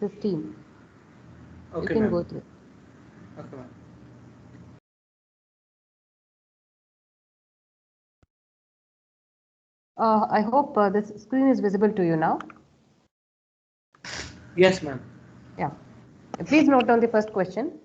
this team. Okay, You can ma'am. go through. Okay, ma'am. I hope this screen is visible to you now. Yes, ma'am. Yeah. Please note down the first question.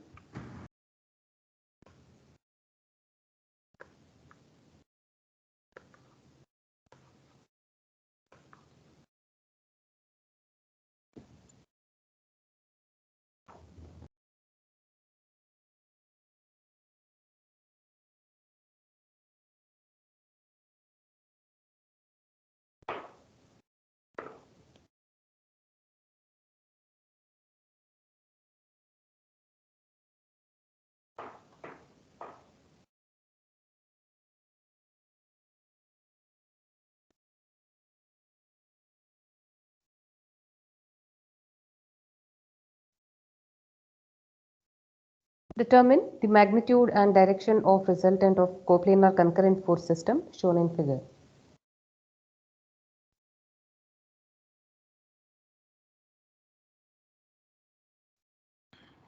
Determine the magnitude and direction of resultant of coplanar concurrent force system shown in figure.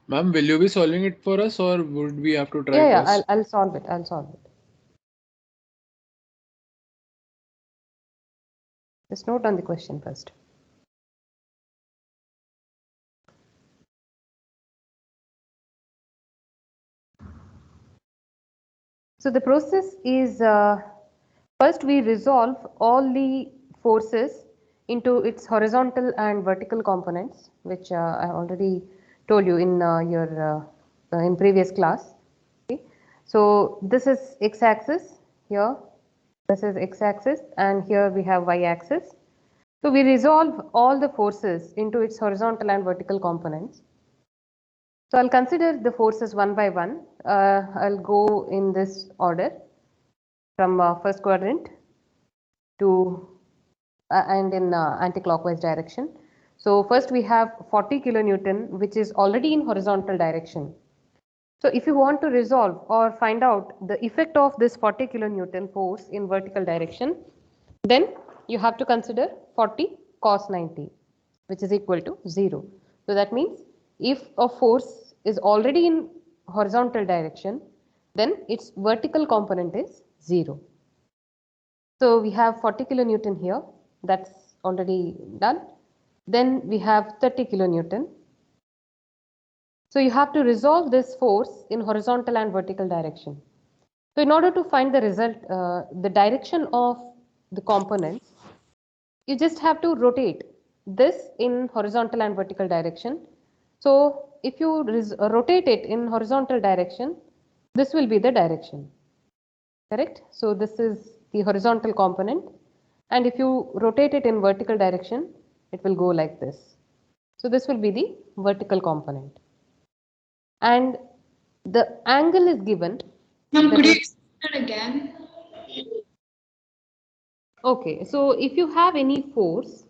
Ma'am, will you be solving it for us or would we have to try Yeah, first? I'll solve it. I'll solve it. Just note down the question first. So the process is first we resolve all the forces into its horizontal and vertical components, which I already told you in your in previous class. Okay. So this is x-axis here, this is x-axis, and here we have y-axis. So we resolve all the forces into its horizontal and vertical components. So I'll consider the forces one by one. I'll go in this order from first quadrant to and in anti-clockwise direction. So first we have 40 kilonewton, which is already in horizontal direction. So if you want to resolve or find out the effect of this 40 kilonewton force in vertical direction, then you have to consider 40 cos 90, which is equal to 0. So that means if a force is already in horizontal direction, then its vertical component is 0. So we have 40 kilonewton here, that's already done. Then we have 30 kilonewton. So you have to resolve this force in horizontal and vertical direction. So in order to find the result, the direction of the components, you just have to rotate this in horizontal and vertical direction. So if you rotate it in horizontal direction, this will be the direction, correct? So this is the horizontal component, and if you rotate it in vertical direction, it will go like this. So this will be the vertical component, and the angle is given. Ma'am, That could you is, explain that again? okay, so if you have any force,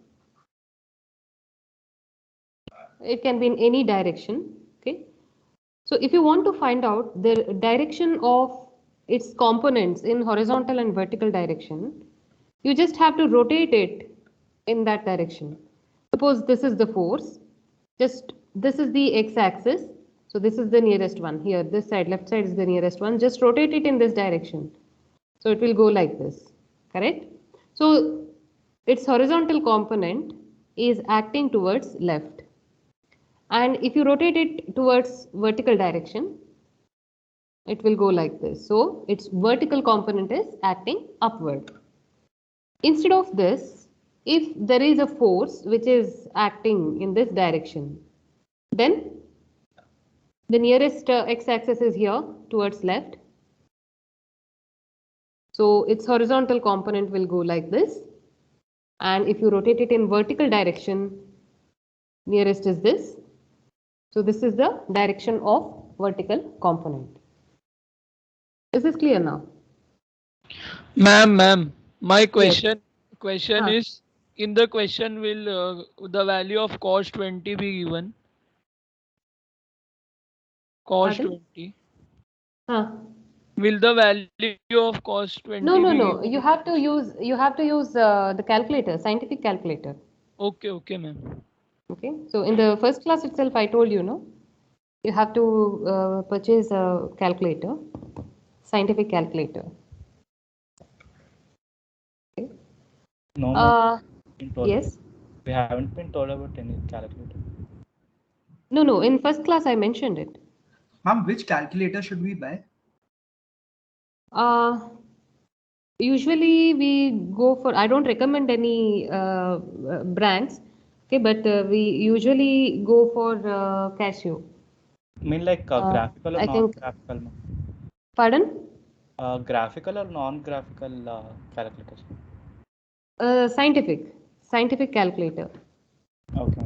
it can be in any direction, okay. So if you want to find out the direction of its components in horizontal and vertical direction, you just have to rotate it in that direction. Suppose this is the force, just this is the x-axis, so this is the nearest one here, this side, left side is the nearest one, just rotate it in this direction. So it will go like this, correct? So its horizontal component is acting towards left, and if you rotate it towards vertical direction, it will go like this. So its vertical component is acting upward. Instead of this, if there is a force which is acting in this direction, then the nearest x-axis is here towards left. So its horizontal component will go like this. And if you rotate it in vertical direction, nearest is this. So this is the direction of vertical component. Is this clear now? Ma'am, my Yes. question Huh. is, in the question will the value of cos 20 be given? Cos Pardon? 20. Huh. Will the value of cos 20 be No, no, given no. in the You have question? to use the calculator, scientific calculator. Okay, ma'am. Okay, so in the first class itself, I told you, no, you have to purchase a calculator, scientific calculator. Okay. No, ma'am. Yes. We haven't been told about any calculator. No, in first class I mentioned it. Ma'am, which calculator should we buy? Usually we go for, I don't recommend any brands, okay, but we usually go for Casio. Mean like graphical or I think, non-graphical, ma'am? pardon? Graphical or non-graphical calculators? Scientific calculator. Okay.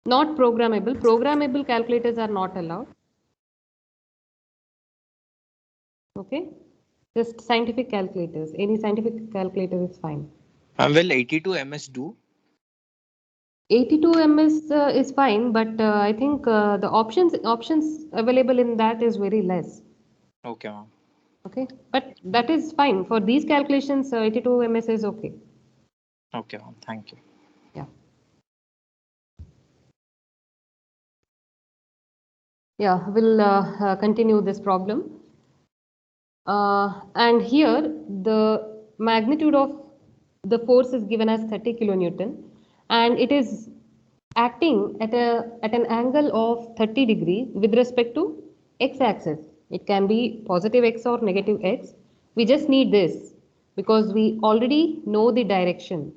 Not programmable. Programmable calculators are not allowed. Okay, just scientific calculators. Any scientific calculator is fine. Will 82 ms do? 82 ms is fine, but I think the options available in that is very less. Okay, ma'am. Okay, but that is fine for these calculations. 82 ms is okay. Okay, ma'am. Thank you. Yeah. Yeah, we'll continue this problem. And here the magnitude of the force is given as 30 kilonewton, and it is acting at an angle of 30 degree with respect to x-axis. It can be positive x or negative x. We just need this because we already know the direction.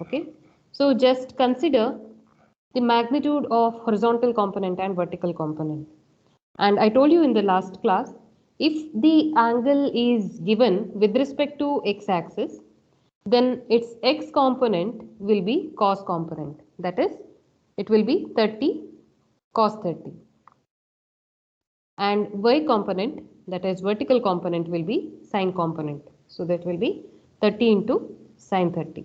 Okay, so just consider the magnitude of horizontal component and vertical component. And I told you in the last class, if the angle is given with respect to x-axis, then its x component will be cos component. That is, it will be 30 cos 30. And y component, that is vertical component, will be sine component. So that will be 30 into sine 30.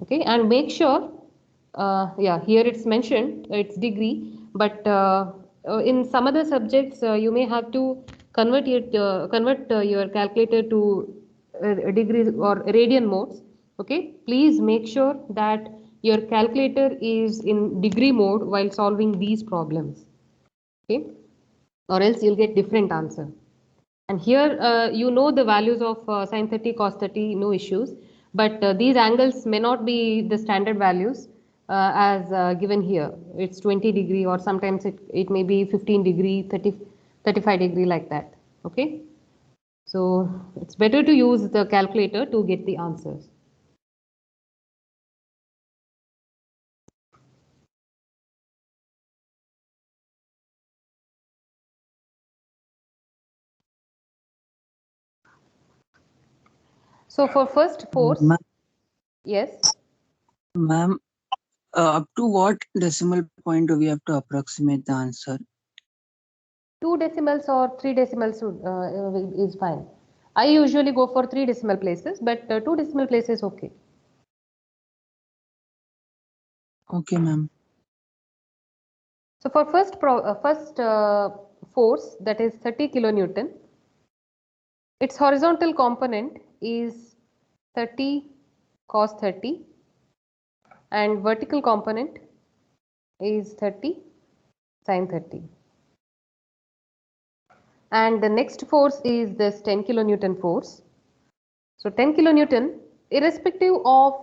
Okay, and make sure, yeah, here it's mentioned, it's degree, but in some other subjects, you may have to convert your calculator to degrees or radian modes. Okay, please make sure that your calculator is in degree mode while solving these problems. Okay, or else you'll get different answer. And here you know the values of sine 30, cos 30, no issues. But these angles may not be the standard values as given here. It's 20 degree or sometimes it may be 15 degree, 35 degree like that. Okay. So it's better to use the calculator to get the answers. So for first force, yes. Ma'am, up to what decimal point do we have to approximate the answer? 2 decimals or 3 decimals is fine. I usually go for 3 decimal places, but 2 decimal places okay. Okay, ma'am. So for first force, that is 30 kilonewton, its horizontal component is 30 cos 30 and vertical component is 30 sin 30. And the next force is this 10 kilonewton force. So 10 kilonewton, irrespective of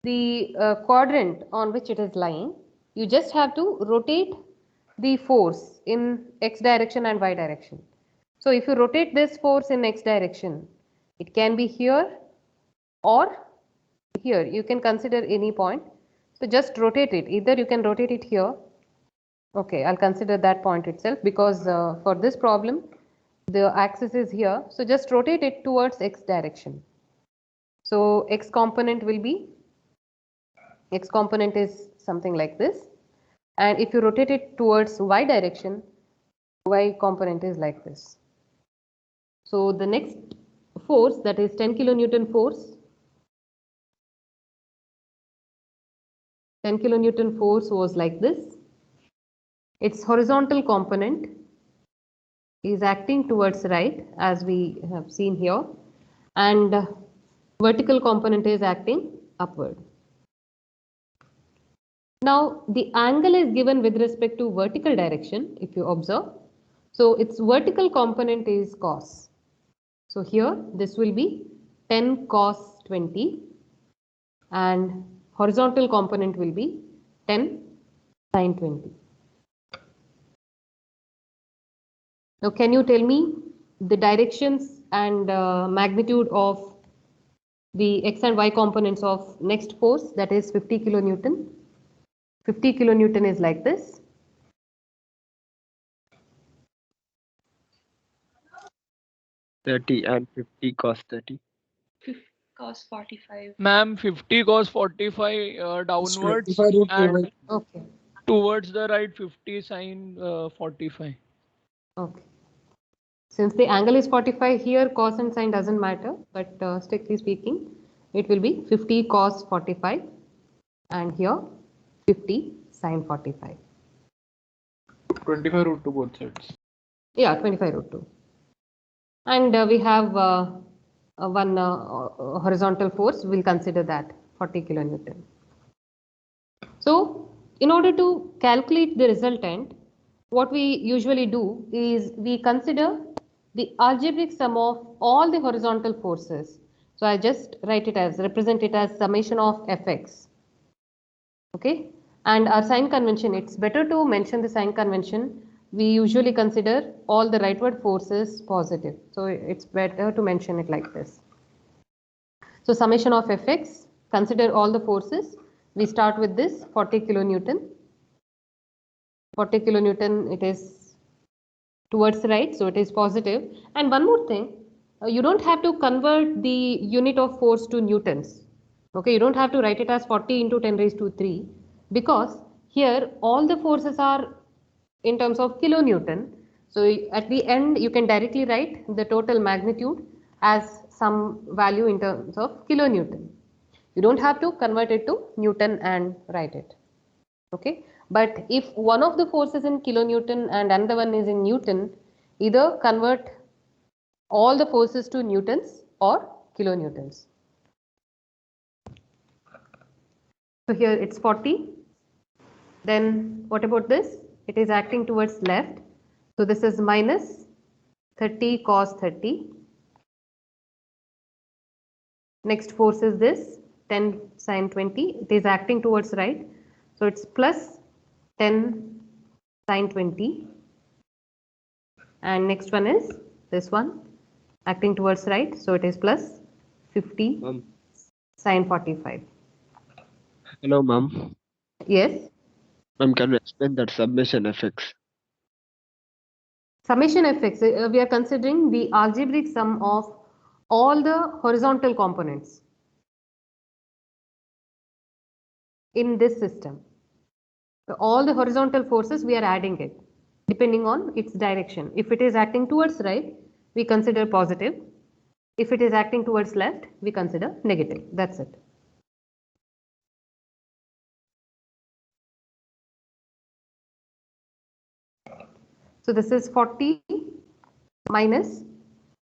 the quadrant on which it is lying, you just have to rotate the force in x direction and y direction. So if you rotate this force in x direction, it can be here or here. You can consider any point. So just rotate it. Either you can rotate it here. Okay, I'll consider that point itself because for this problem, the axis is here. So just rotate it towards x direction. So x component is something like this. And if you rotate it towards y direction, y component is like this. So the next force, that is 10 kilonewton force, 10 kilonewton force was like this. Its horizontal component is acting towards right, as we have seen here, and vertical component is acting upward. Now the angle is given with respect to vertical direction, if you observe. So its vertical component is cos. So here this will be 10 cos 20 and horizontal component will be 10 sin 20. Now can you tell me the directions and magnitude of the x and y components of next force, that is 50 kilonewton? 50 kilonewton is like this. And 50 cos 30. Cos 45. Ma'am, 50 cos 45 downwards 25 root and 2. Okay. towards the right 50 sin 45. Okay. Since the angle is 45 here, cos and sin doesn't matter, but strictly speaking, it will be 50 cos 45 and here 50 sin 45. 25 root 2 both sides. Yeah, 25 root 2. And we have one horizontal force, we'll consider that 40 kilonewton. So in order to calculate the resultant, what we usually do is we consider the algebraic sum of all the horizontal forces. So I just represent it as summation of fx. Okay, and our sign convention, it's better to mention the sign convention. We usually consider all the rightward forces positive. So it's better to mention it like this. So summation of fx, consider all the forces. We start with this 40 kilonewton. 40 kilonewton, it is towards right, so it is positive. And one more thing, you don't have to convert the unit of force to newtons. Okay, you don't have to write it as 40 into 10 raised to 3 because here all the forces are in terms of kilonewton. So at the end you can directly write the total magnitude as some value in terms of kilonewton. You don't have to convert it to newton and write it. Okay, but if one of the forces in kilonewton and another one is in newton, either convert all the forces to newtons or kilonewtons. So here it's 40. Then what about this? It is acting towards left. So this is minus 30 cos 30. Next force is this 10 sin 20. It is acting towards right. So it's plus 10 sin 20. And next one is this one acting towards right. So it is plus 50 sin 45. Hello, ma'am. Yes. Ma'am, can you explain that summation fx? Summation fx, we are considering the algebraic sum of all the horizontal components in this system. So all the horizontal forces, we are adding it depending on its direction. If it is acting towards right, we consider positive. If it is acting towards left, we consider negative. That's it. So this is 40 minus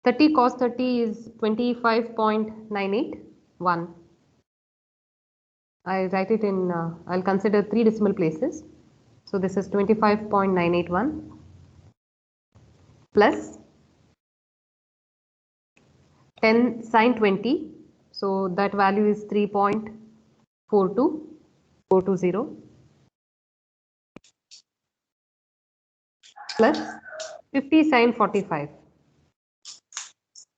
30 cos 30 is 25.981. I write it in, I'll consider 3 decimal places. So this is 25.981 plus 10 sin 20. So that value is 3.42420 plus 50 sin 45.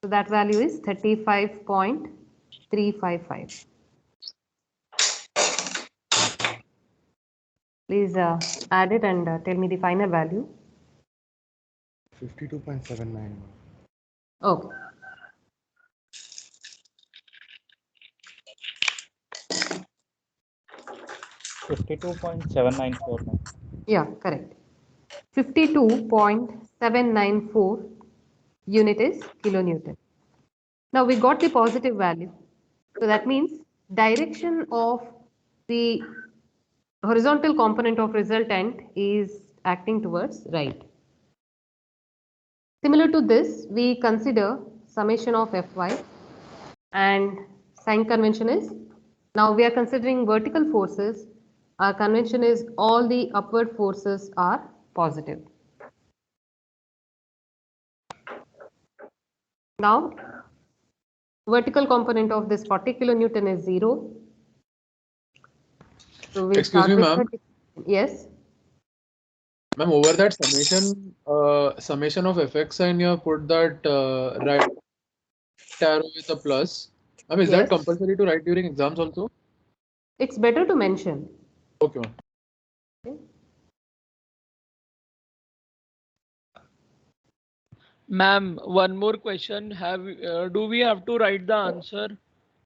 So that value is 35.355. Please add it and tell me the final value. 52.79. Okay. $52.794. Yeah, correct. 52.794 unit is kilonewton. Now we got the positive value. So that means direction of the horizontal component of resultant is acting towards right. Similar to this, we consider summation of Fy. and sign convention is, now we are considering vertical forces. Our convention is all the upward forces are positive. Now, vertical component of this 40 kilonewton is 0. So we Excuse start me, with ma'am. 30. Yes. Ma'am, over that summation of fx, and you have put that right arrow with a plus. Ma'am, is that Yes. compulsory to write during exams also? It's better to mention. Okay, ma'am. Okay. Ma'am, one more question. Do we have to write the answer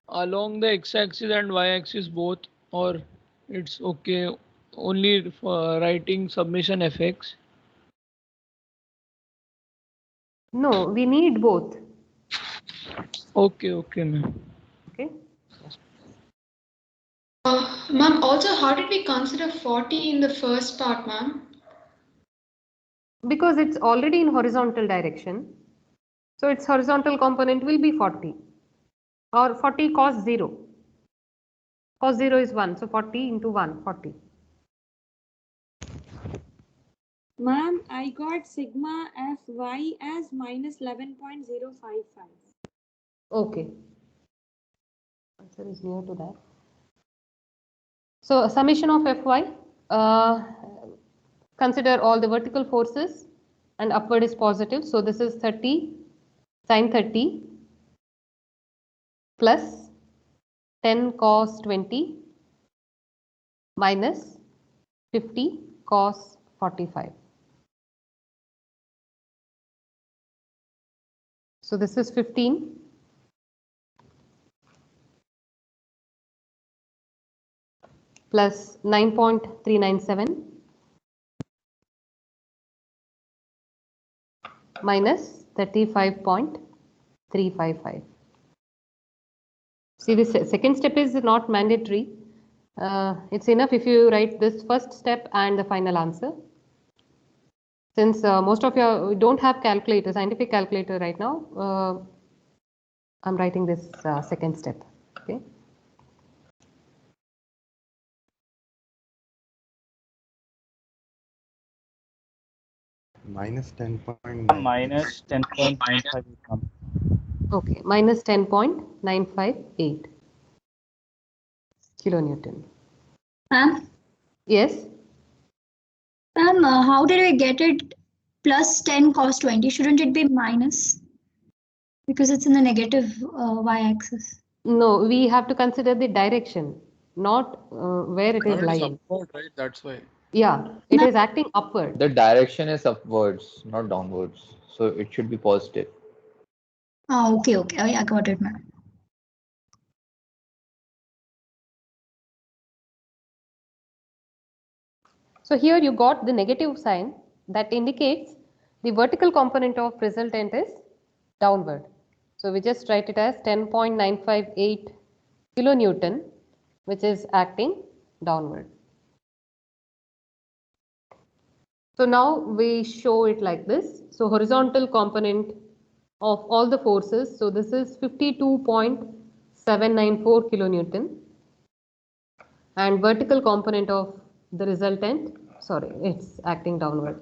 along the x-axis and y-axis both, or it's okay only for writing summation fx? No, we need both. Okay, okay, ma'am. Okay. Ma'am, also, how did we consider 40 in the first part, ma'am? Because it's already in horizontal direction. So its horizontal component will be 40 or 40 cos 0. Cos 0 is 1. So 40 into 1, 40. Ma'am, I got sigma Fy as minus 11.055. Okay. Answer is near to that. So summation of Fy, consider all the vertical forces and upward is positive. So this is 30 sin 30 plus 10 cos 20 minus 50 cos 45. So this is 15 plus 9.397 minus 35.355. See, this second step is not mandatory. It's enough if you write this first step and the final answer. Since most of you don't have calculator, scientific calculator right now, I'm writing this second step. Okay. Minus 10.9. Minus 10.958. Okay, minus 10.958 kilonewton. Ma'am, Yes. ma'am, how did we get it plus 10 cos 20? Shouldn't it be minus? Because it's in the negative y-axis. No, we have to consider the direction, not where it is Ma'am, it is lying. upward, right? That's why. Yeah, it is acting upward. The direction is upwards, not downwards. So it should be positive. Oh, okay, okay. Oh, yeah, got it, ma'am. So here you got the negative sign that indicates the vertical component of resultant is downward. So we just write it as 10.958 kilonewton, which is acting downward. So now we show it like this. So horizontal component of all the forces. So this is 52.794 kilonewton, and vertical component of the resultant, sorry, it's acting downward.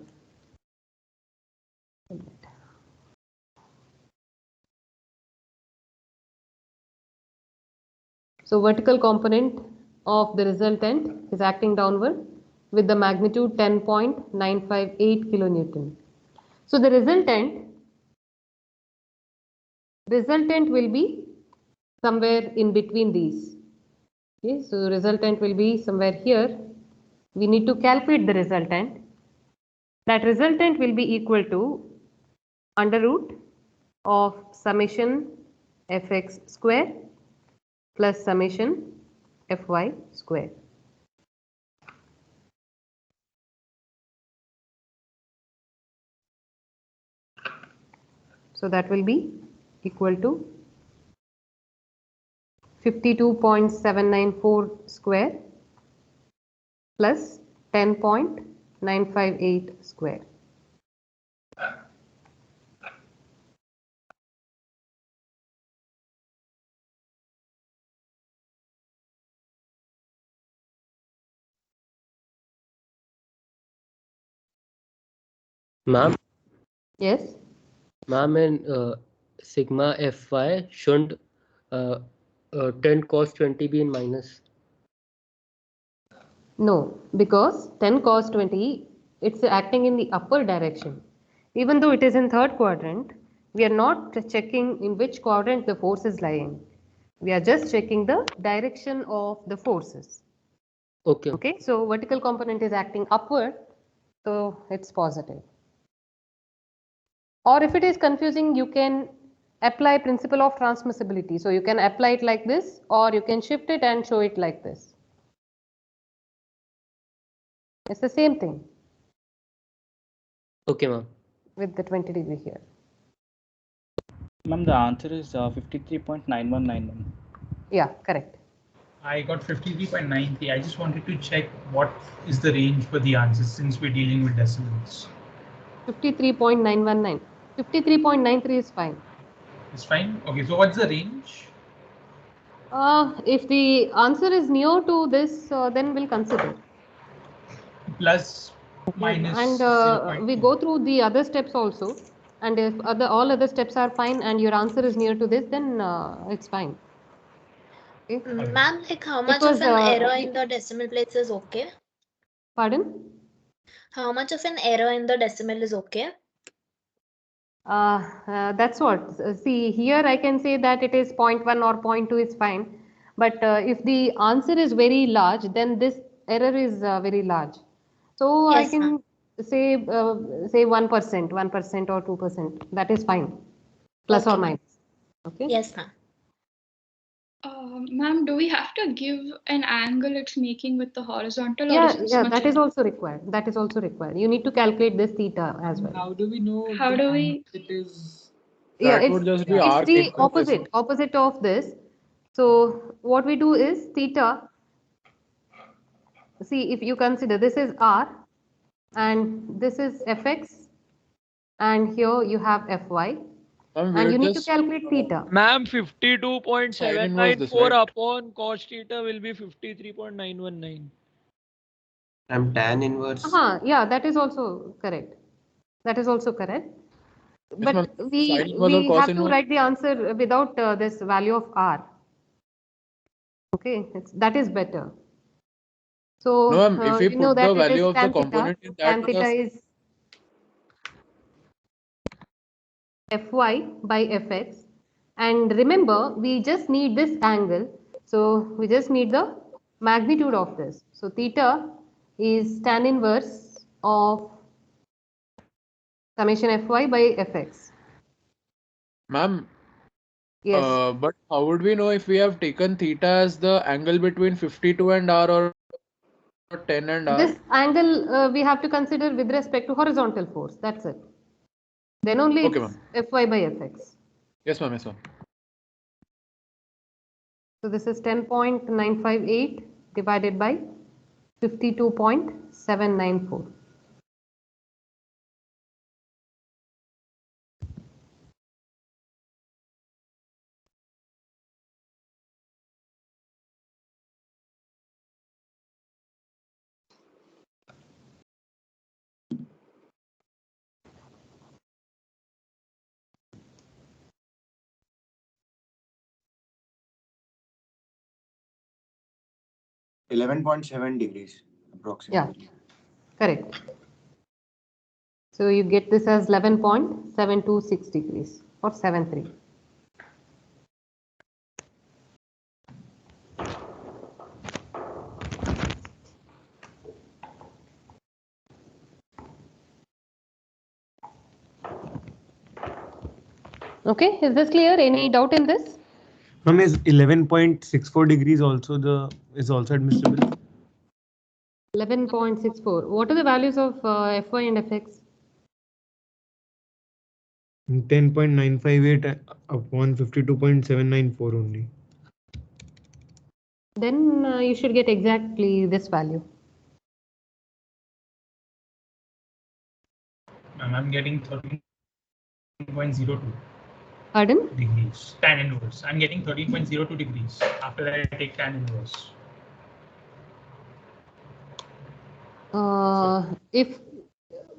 So vertical component of the resultant is acting downward with the magnitude 10.958 kilonewton. So the resultant will be somewhere in between these. Okay, so the resultant will be somewhere here. We need to calculate the resultant. That resultant will be equal to under root of summation fx square plus summation fy square. So that will be equal to 52.794 square plus 10.958 square. Ma'am, Yes. ma'am, and sigma Fy shouldn't 10 cos 20 be in minus. No, because 10 cos 20, it's acting in the upper direction. Even though it is in third quadrant, we are not checking in which quadrant the force is lying. We are just checking the direction of the forces. Okay. Okay, so vertical component is acting upward, so it's positive. Or if it is confusing, you can apply principle of transmissibility. So you can apply it like this, or you can shift it and show it like this. It's the same thing. Okay, ma'am. With the 20 degree here. Ma'am, the answer is 53.9191. Yeah, correct. I got 53.93. I just wanted to check what is the range for the answers since we're dealing with decimals. 53.919. 53.93 is fine. It's fine. Okay, so what's the range? If the answer is near to this, then we'll consider. Plus, minus. And we go through the other steps also. And if all other steps are fine and your answer is near to this, then it's fine. Okay. Ma'am, like how much of an error in the decimal place is okay? Pardon? How much of an error in the decimal is okay? That's what. See, here I can say that it is 0.1 or 0.2 is fine. But if the answer is very large, then this error is very large. So Yes, I can say 1% or 2%. That is fine. Plus or minus. Okay. Yes, ma'am. Ma'am, do we have to give an angle it's making with the horizontal? Yeah, or is yeah, that is also required. That is also required. You need to calculate this theta as well. How do we know? How do we? It is. Yeah, That would just be it's arc the interface. opposite of this. So what we do is theta. See, if you consider this is r, and this is fx, and here you have fy, and you need to calculate theta. Ma'am, Sin inverse this, 52.794 right? upon cos theta will be 53.919. I'm tan inverse. Yeah, that is also correct. That is also correct. Yes, But Sin we inverse or cos have to inverse? write the answer without this value of r. Okay, that is better. So No, ma'am, if we you know put the that it value is of the tan theta. component in that, Tan theta is fy by fx. And remember, we just need this angle. So we just need the magnitude of this. So theta is tan inverse of summation fy by fx. ma'am. Yes. But how would we know if we have taken theta as the angle between 52 and r or 10 and r? This angle we have to consider with respect to horizontal force. That's it. Then only Okay, it's fy by fx. Yes, ma'am. Yes, ma'am. So this is 10.958 divided by 52.794. $11.7 approximately. Yeah, correct. So you get this as 11.726 degrees or 73. Okay, is this clear? Any doubt in this? Ma'am, is 11.64 degrees also admissible? 11.64. What are the values of fy and fx? 10.958 upon 52.794 only. Then you should get exactly this value. I'm getting 13.02. Pardon? Degrees. Tan inverse. I'm getting 13.02 degrees after I take tan inverse. If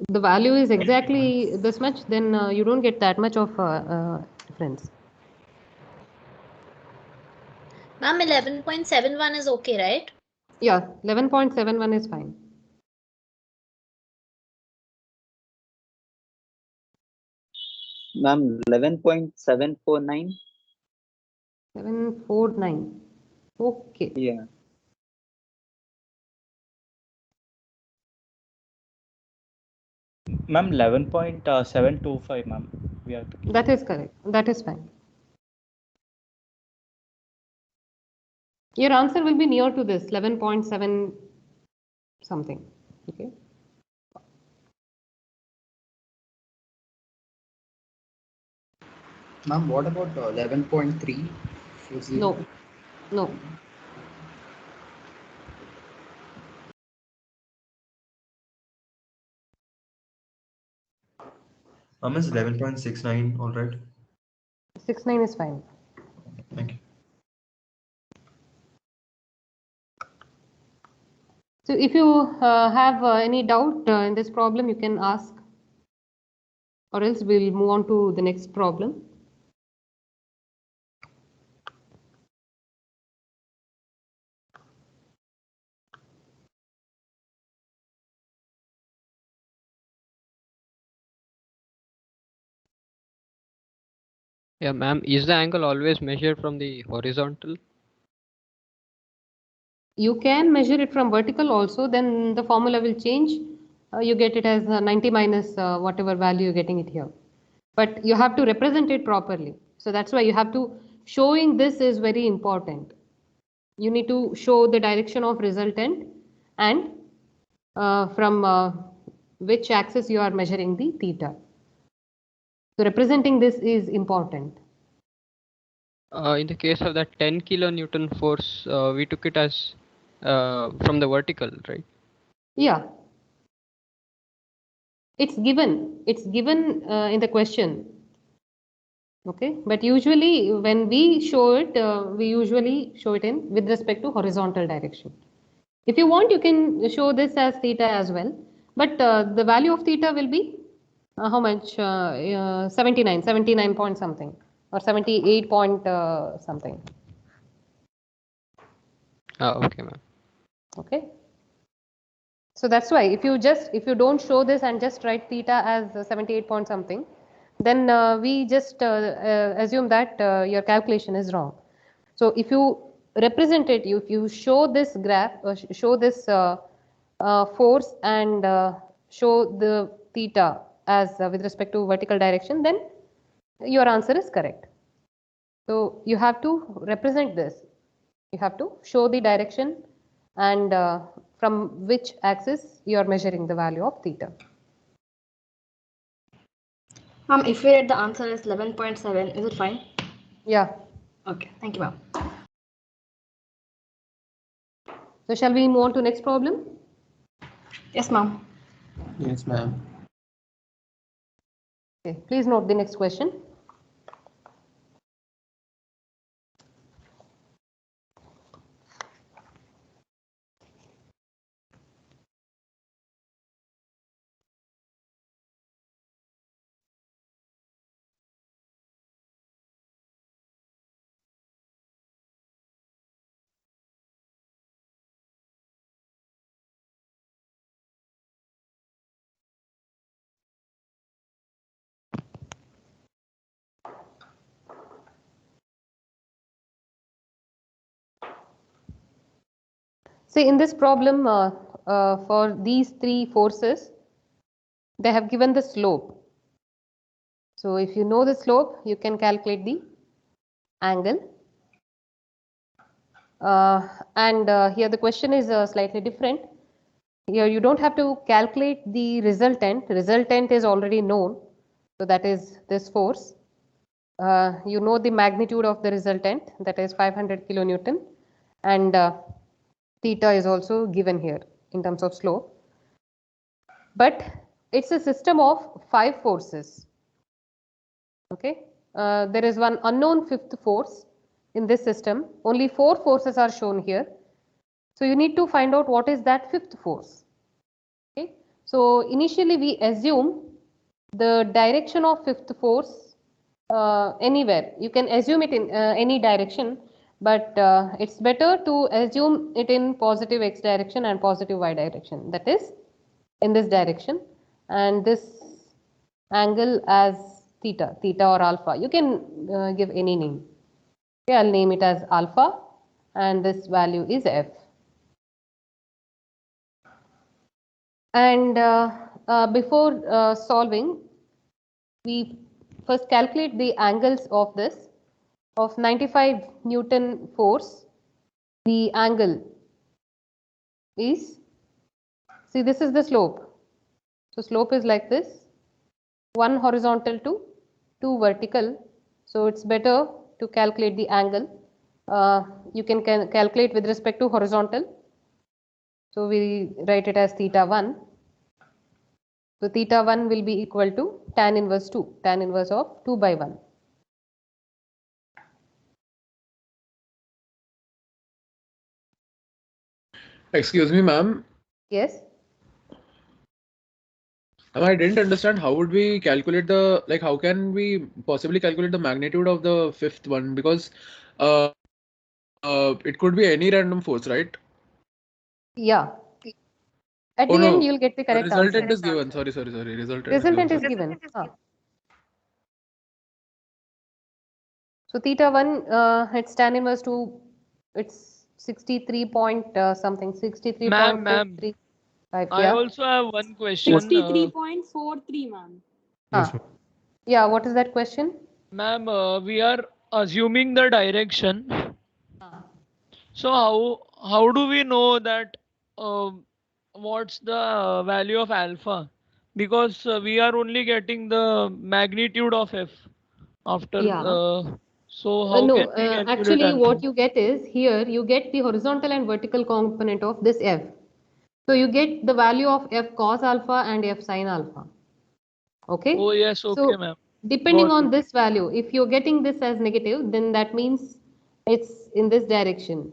the value is exactly this much, then you don't get that much of difference. Ma'am, 11.71 is okay, right? Yeah, 11.71 is fine. Ma'am, 11.749. 749. Okay. Yeah. Ma'am, 11.725, ma'am. We have to. That is correct. That is fine. Your answer will be near to this 11.7 something. Okay. Ma'am, what about 11.3? No, no. Is 11.69 all right? 69 is fine. Thank you. So if you have any doubt in this problem, you can ask, or else we'll move on to the next problem. Yeah, ma'am, is the angle always measured from the horizontal? You can measure it from vertical also, then the formula will change. You get it as 90 minus whatever value you're getting it here. But you have to represent it properly. So that's why you have to, showing this is very important. You need to show the direction of resultant and from which axis you are measuring the theta. So representing this is important. In the case of that 10 kilonewton force, we took it as from the vertical, right? Yeah. It's given in the question. Okay, but usually when we show it, we usually show it in with respect to horizontal direction. If you want, you can show this as theta as well, but the value of theta will be how much? 79 point something or 78 point something. Okay, ma'am. Okay. So that's why if you don't show this and just write theta as 78 point something, then we just assume that your calculation is wrong. So if you represent it, if you show this graph, show this force and show the theta as with respect to vertical direction, then your answer is correct. So you have to represent this. You have to show the direction and from which axis you are measuring the value of theta. If we read the answer is 11.7, is it fine? Yeah. Okay, thank you, ma'am. So shall we move on to next problem? Yes, ma'am. Yes, ma'am. Okay, please note the next question. See, in this problem, for these three forces, they have given the slope. So if you know the slope, you can calculate the angle. And here the question is slightly different. Here you don't have to calculate the resultant. Resultant is already known. So that is this force. You know the magnitude of the resultant, that is 500 kilonewton. And theta is also given here in terms of slope. But it's a system of 5 forces. Okay, there is one unknown fifth force in this system. Only 4 forces are shown here. So you need to find out what is that fifth force. Okay, So initially we assume the direction of fifth force anywhere. You can assume it in any direction, but it's better to assume it in positive x direction and positive y direction. That is in this direction, and this angle as theta or alpha. You can give any name. Okay, I'll name it as alpha, and this value is f. And before solving, we first calculate the angles of this. Of 95 Newton force, the angle is, see, this is the slope. So slope is like this, 1 horizontal to 2 vertical. So it's better to calculate the angle. You can calculate with respect to horizontal. So we write it as theta 1. So theta 1 will be equal to tan inverse 2, tan inverse of 2 by 1. Excuse me, ma'am. Yes. I didn't understand how would we calculate the, like, how can we possibly calculate the magnitude of the fifth one? Because it could be any random force, right? Yeah. At the end, you'll get the correct resultant answer. is given. Sorry. Resultant is given. So theta 1, it's tan inverse 2, it's 63 point something, 63.335. I also have one question. 63.43, ma'am. Yeah, what is that question? Ma'am, we are assuming the direction. So how do we know that what's the value of alpha? Because we are only getting the magnitude of f after. So how No, can we calculate actually alpha? what you get is, here you get the horizontal and vertical component of this f. So you get the value of f cos alpha and f sin alpha. Okay? Oh yes, okay, So ma'am. depending Got on it. this value, if you're getting this as negative, then that means it's in this direction.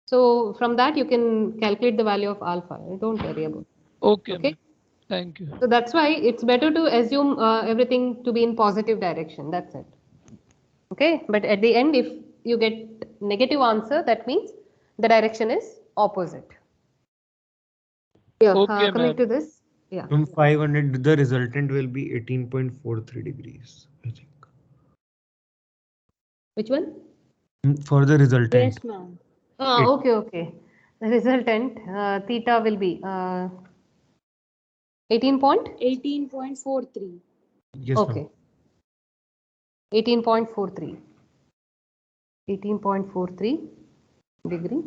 So from that you can calculate the value of alpha. Don't worry about it. Okay, Okay? ma'am. Thank you. So that's why it's better to assume everything to be in positive direction. That's it. Okay, but at the end, if you get negative answer, that means the direction is opposite. Yeah, Okay, coming ma'am. to this, yeah. From 500, the resultant will be 18.43 degrees, I think. Which one? For the resultant. Yes, ma'am. Okay. The resultant theta will be 18 point? 18.43. Yes, okay. 18.43. 18.43 degree.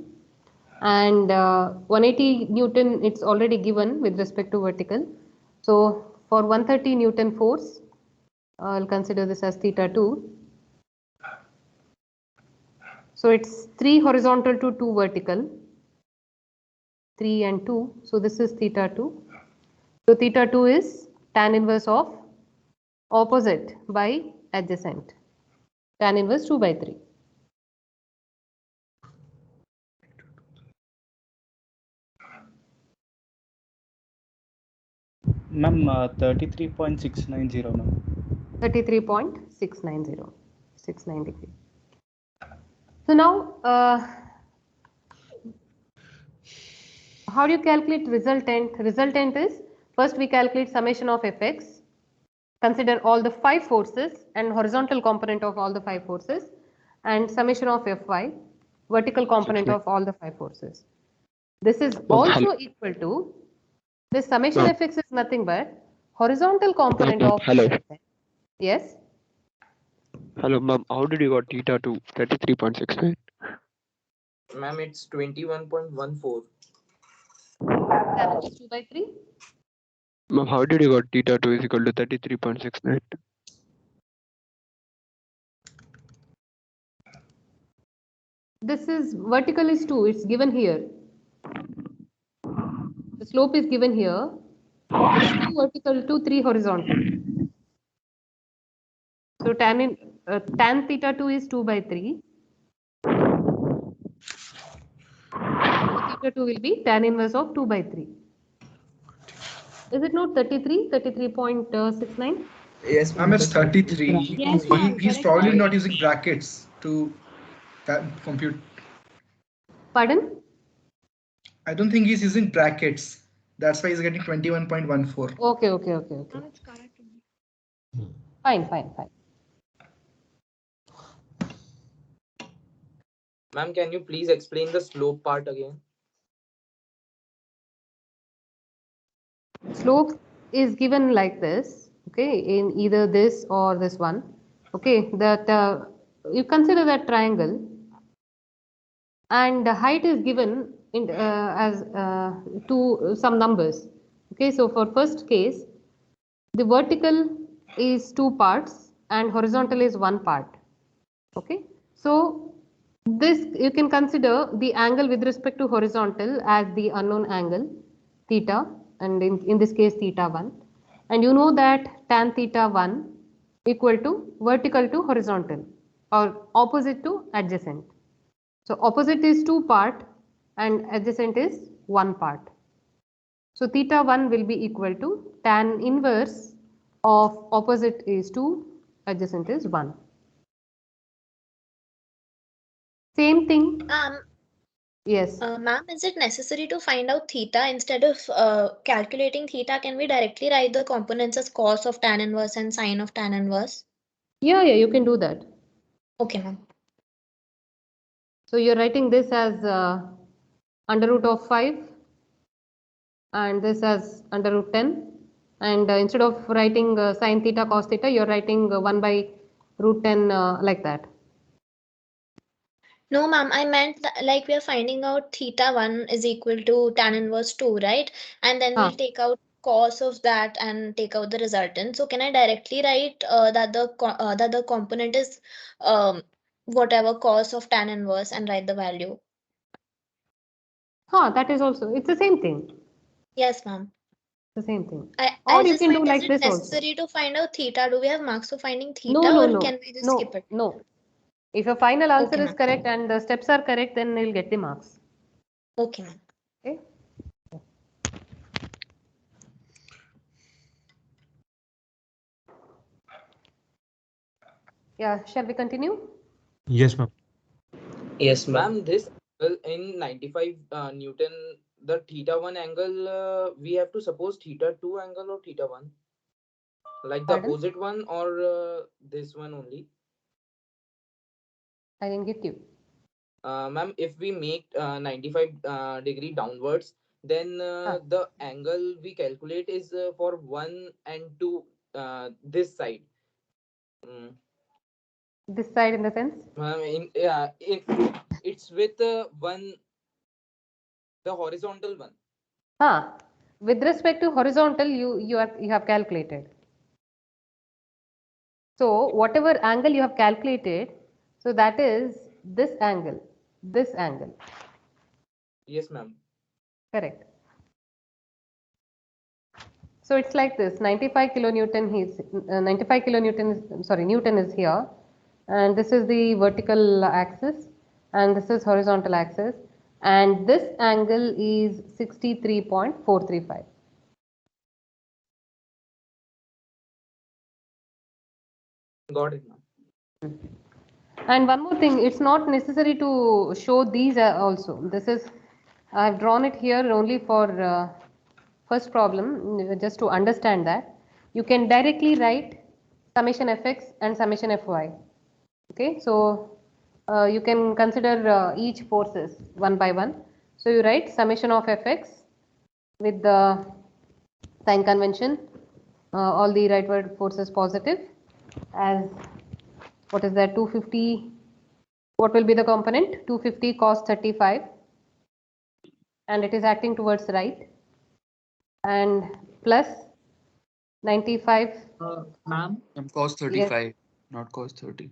And 180 Newton, it's already given with respect to vertical. So for 130 Newton force, I'll consider this as theta 2. So it's 3 horizontal to 2 vertical. 3 and 2. So this is theta 2. So theta 2 is tan inverse of opposite by adjacent. Tan inverse 2 by 3. Ma'am, 33.690, ma'am. 33.690. 69 degree. So now, how do you calculate resultant? Resultant is, first we calculate summation of fx, consider all the 5 forces and horizontal component of all the 5 forces, and summation of fy, vertical component of all the 5 forces. This is also equal to, this summation fx is nothing but horizontal component of. Hello. Yes. Hello, ma'am. How did you got theta to 33.69? Ma'am, it's 21.14. Tan inverse 2 by 3. Ma'am, how did you got theta 2 is equal to 33.69? This is vertical is 2, it's given here. The slope is given here. It's 2 vertical, 2, 3 horizontal. So tan theta 2 is 2 by 3. So theta 2 will be tan inverse of 2 by 3. Is it not 33, 33.69? Yes, ma'am, it's 33. Yes, ma'am. He's Correct, probably ma'am. not using brackets to compute. Pardon? I don't think he's using brackets. That's why he's getting 21.14. Okay. It's correct. Fine. Ma'am, can you please explain the slope part again? Slope is given like this, okay, in either this or this one, okay, that you consider that triangle, and the height is given in as to some numbers, okay. So for first case, the vertical is 2 parts and horizontal is 1 part, okay. So this you can consider the angle with respect to horizontal as the unknown angle theta, and in this case theta 1, and you know that tan theta 1 equal to vertical to horizontal or opposite to adjacent. So opposite is 2 part and adjacent is 1 part. So theta 1 will be equal to tan inverse of opposite is 2, adjacent is 1. Same thing. Yes. Ma'am, is it necessary to find out theta instead of calculating theta? Can we directly write the components as cos of tan inverse and sine of tan inverse? Yeah, you can do that. Okay, ma'am. So you're writing this as under root of 5 and this as under root 10, and instead of writing sine theta cos theta, you're writing 1 by root 10 like that. No, ma'am, I meant that, like we are finding out theta 1 is equal to tan inverse 2, right? And then we'll take out cos of that and take out the resultant. So can I directly write that the component is whatever cos of tan inverse and write the value? That is also, it's the same thing. Yes, ma'am. The same thing. I Or you just can do meant, like is this it also. necessary to find out theta? Do we have marks for finding theta, No. or can we just skip it? No. If your final answer Okay, is ma'am. correct and the steps are correct, then you'll get the marks. Okay, ma'am. Okay. Yeah, shall we continue? Yes, ma'am. Yes, ma'am. This angle in 95 Newton, the theta 1 angle, we have to suppose theta 2 angle or theta 1? Like the Pardon? opposite one or this one only? I didn't get you. Ma'am, if we make 95 degree downwards, then the angle we calculate is for 1 and 2 this side. This side in the sense? It's with one, the horizontal one. With respect to horizontal, you have calculated. So whatever angle you have calculated, so that is this angle. Yes, ma'am. Correct. So it's like this: 95 kilonewton. Newton is here, and this is the vertical axis, and this is horizontal axis, and this angle is 63.435. Got it, ma'am. And one more thing, it's not necessary to show these also. This is, I have drawn it here only for first problem, just to understand that. You can directly write summation fx and summation fy. Okay, so you can consider each forces one by one. So you write summation of fx with the sign convention, all the rightward forces positive, as what is that, 250, what will be the component? 250 cos 35, and it is acting towards right, and plus 95. Ma'am? Cos 35, not cos 30.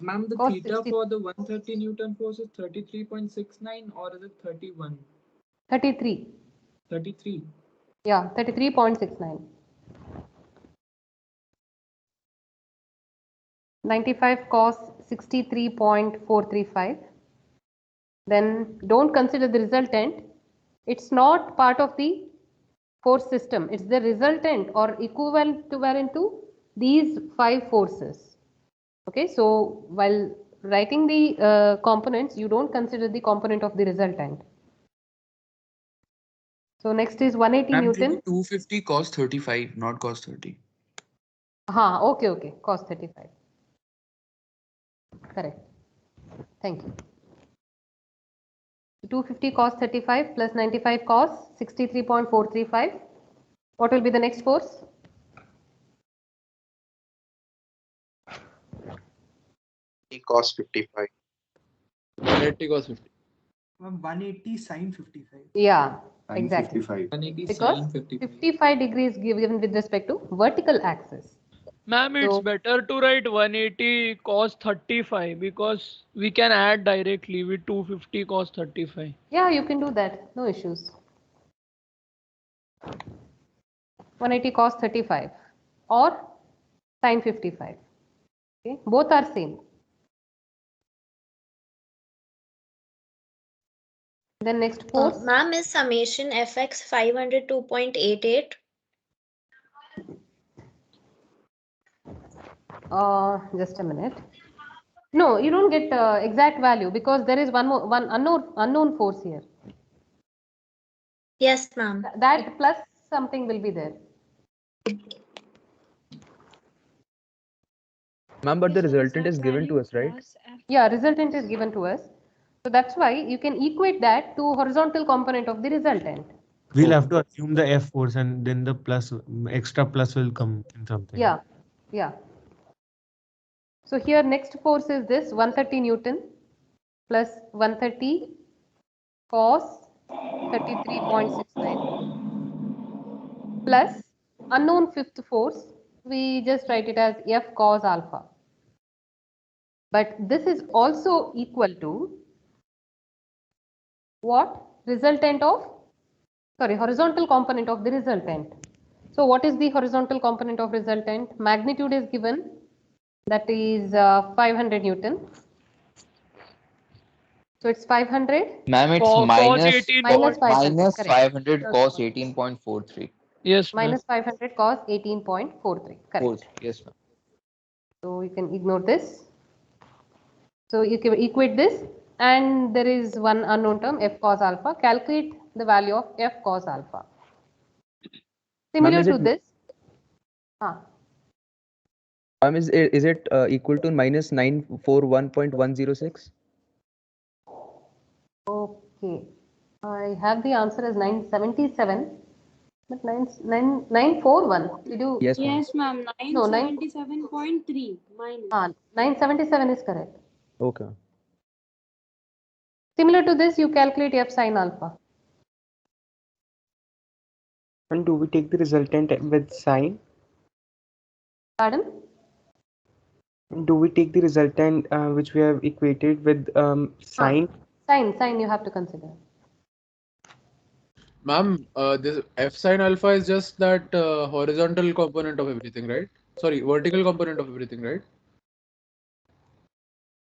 Ma'am, the Cos theta 60. for the 130 Newton force is 33.69 or is it 31? 33. 33. Yeah, 33.69. 95 cos 63.435. Then don't consider the resultant. It's not part of the force system. It's the resultant or equivalent to these 5 forces. Okay, so while writing the components, you don't consider the component of the resultant. So next is 180 Ma'am, Newton. 250 cos 35, not cos 30. Okay, cos 35. Correct. Thank you. 250 cos 35 plus 95 cos 63.435. What will be the next force? Cos 55. 180 cos 50. 180 sin 55. Yeah, Sin exactly. 55. 180 Because sin 55. 55 degrees given with respect to vertical axis. Ma'am, it's So- better to write 180 cos 35 because we can add directly with 250 cos 35. Yeah, you can do that. No issues. 180 cos 35 or sin 55. Okay, both are same. Then next force. Ma'am, is summation fx 502.88? Just a minute. No, you don't get exact value because there is one unknown force here. Yes, ma'am. That plus something will be there. Ma'am, but the resultant is given to us, right? Yeah, resultant is given to us. So that's why you can equate that to horizontal component of the resultant. We'll have to assume the F force and then the plus, extra plus will come in something. Yeah. So here next force is this 130 Newton plus 130 cos 33.69 plus unknown fifth force. We just write it as F cos alpha. But this is also equal to what? Horizontal component of the resultant. So what is the horizontal component of resultant? Magnitude is given, that is 500 Newton. So it's 500. Ma'am, it's Cos minus 18 minus 500. minus Correct. 500 cos 18.43. Yes, ma'am. Minus 500 cos 18.43. Correct. Yes, ma'am. So you can ignore this. So you can equate this, and there is one unknown term F cos alpha. Calculate the value of F cos alpha. Similar to this. Ma'am, is it equal to minus 941.106? Okay. I have the answer as 977. But 941. Did you? Yes, ma'am. Yes, ma'am. No, 977.3 minus. 977 is correct. Okay. Similar to this, you calculate F sin alpha. And do we take the resultant with sign? Pardon? Do we take the resultant which we have equated with sign? Sign you have to consider. Ma'am, this F sin alpha is just that horizontal component of everything, right? Sorry, vertical component of everything, right?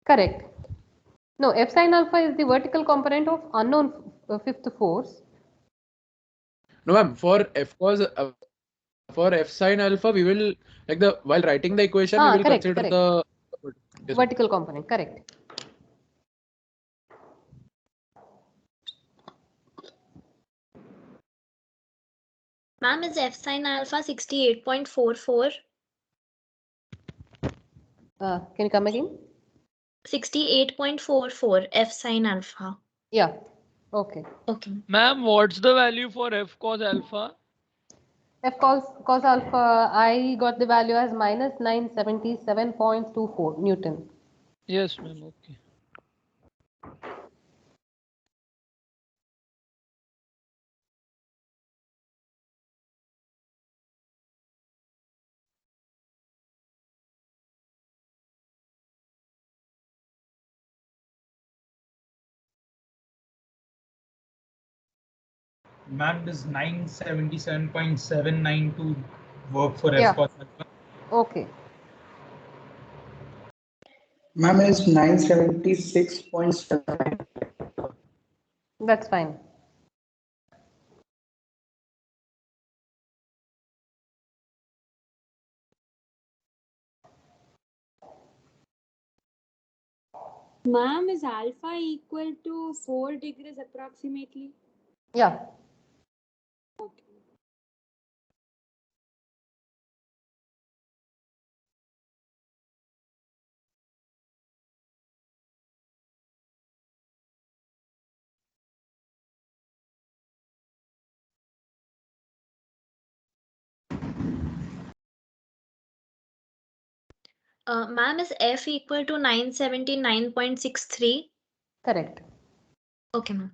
Correct. No, F sin alpha is the vertical component of unknown fifth force. No, ma'am. For F sin alpha, we will while writing the equation, we will consider the vertical component. Correct. Ma'am, is F sin alpha 68.44? Can you come again? 68.44 F sin alpha. Yeah. Okay. Ma'am, what's the value for F cos alpha? F cos alpha, I got the value as minus 977.24 Newton. Yes, ma'am. Okay. Ma'am, does 977.792 work for Yeah. F cos alpha? Okay. Ma'am, is 976.7. That's fine. Ma'am, is alpha equal to 4 degrees approximately? Yeah. Okay. Ma'am, is F equal to 979.63? Correct. Okay, ma'am.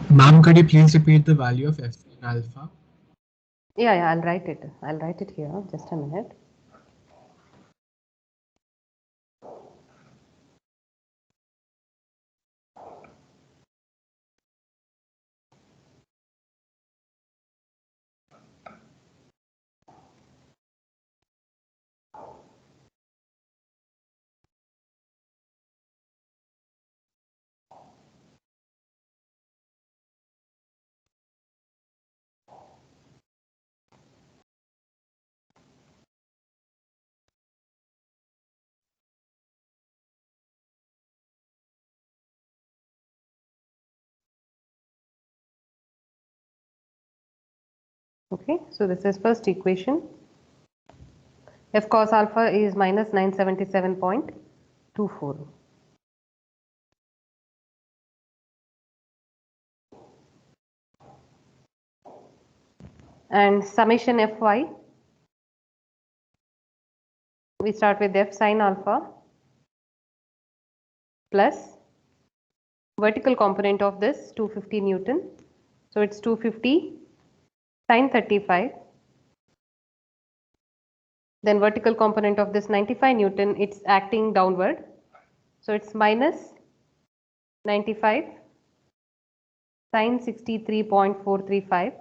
Ma'am, could you please repeat the value of F in alpha? Yeah, I'll write it. I'll write it here. Just a minute. Okay, so this is first equation. F cos alpha is minus 977.24. And summation Fy, we start with F sin alpha plus vertical component of this 250 Newton. So it's 250 sin 35. Then vertical component of this 95 Newton, it's acting downward. So it's minus 95 sin 63.435.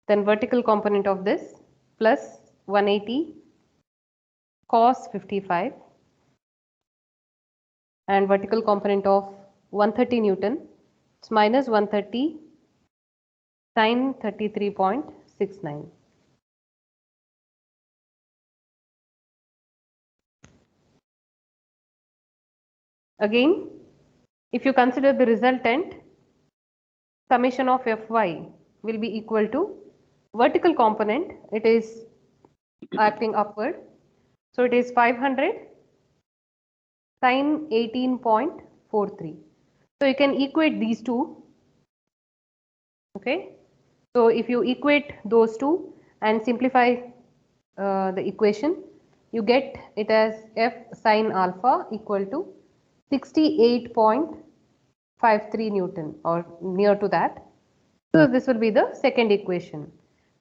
Then vertical component of this plus 180 cos 55. And vertical component of 130 Newton, it's minus 130 sin 33.69. Again, if you consider the resultant, summation of Fy will be equal to vertical component, it is acting upward. So it is 500 sin 18.43. So you can equate these two. Okay. So if you equate those two and simplify the equation, you get it as F sin alpha equal to 68.53 Newton or near to that. So this will be the second equation.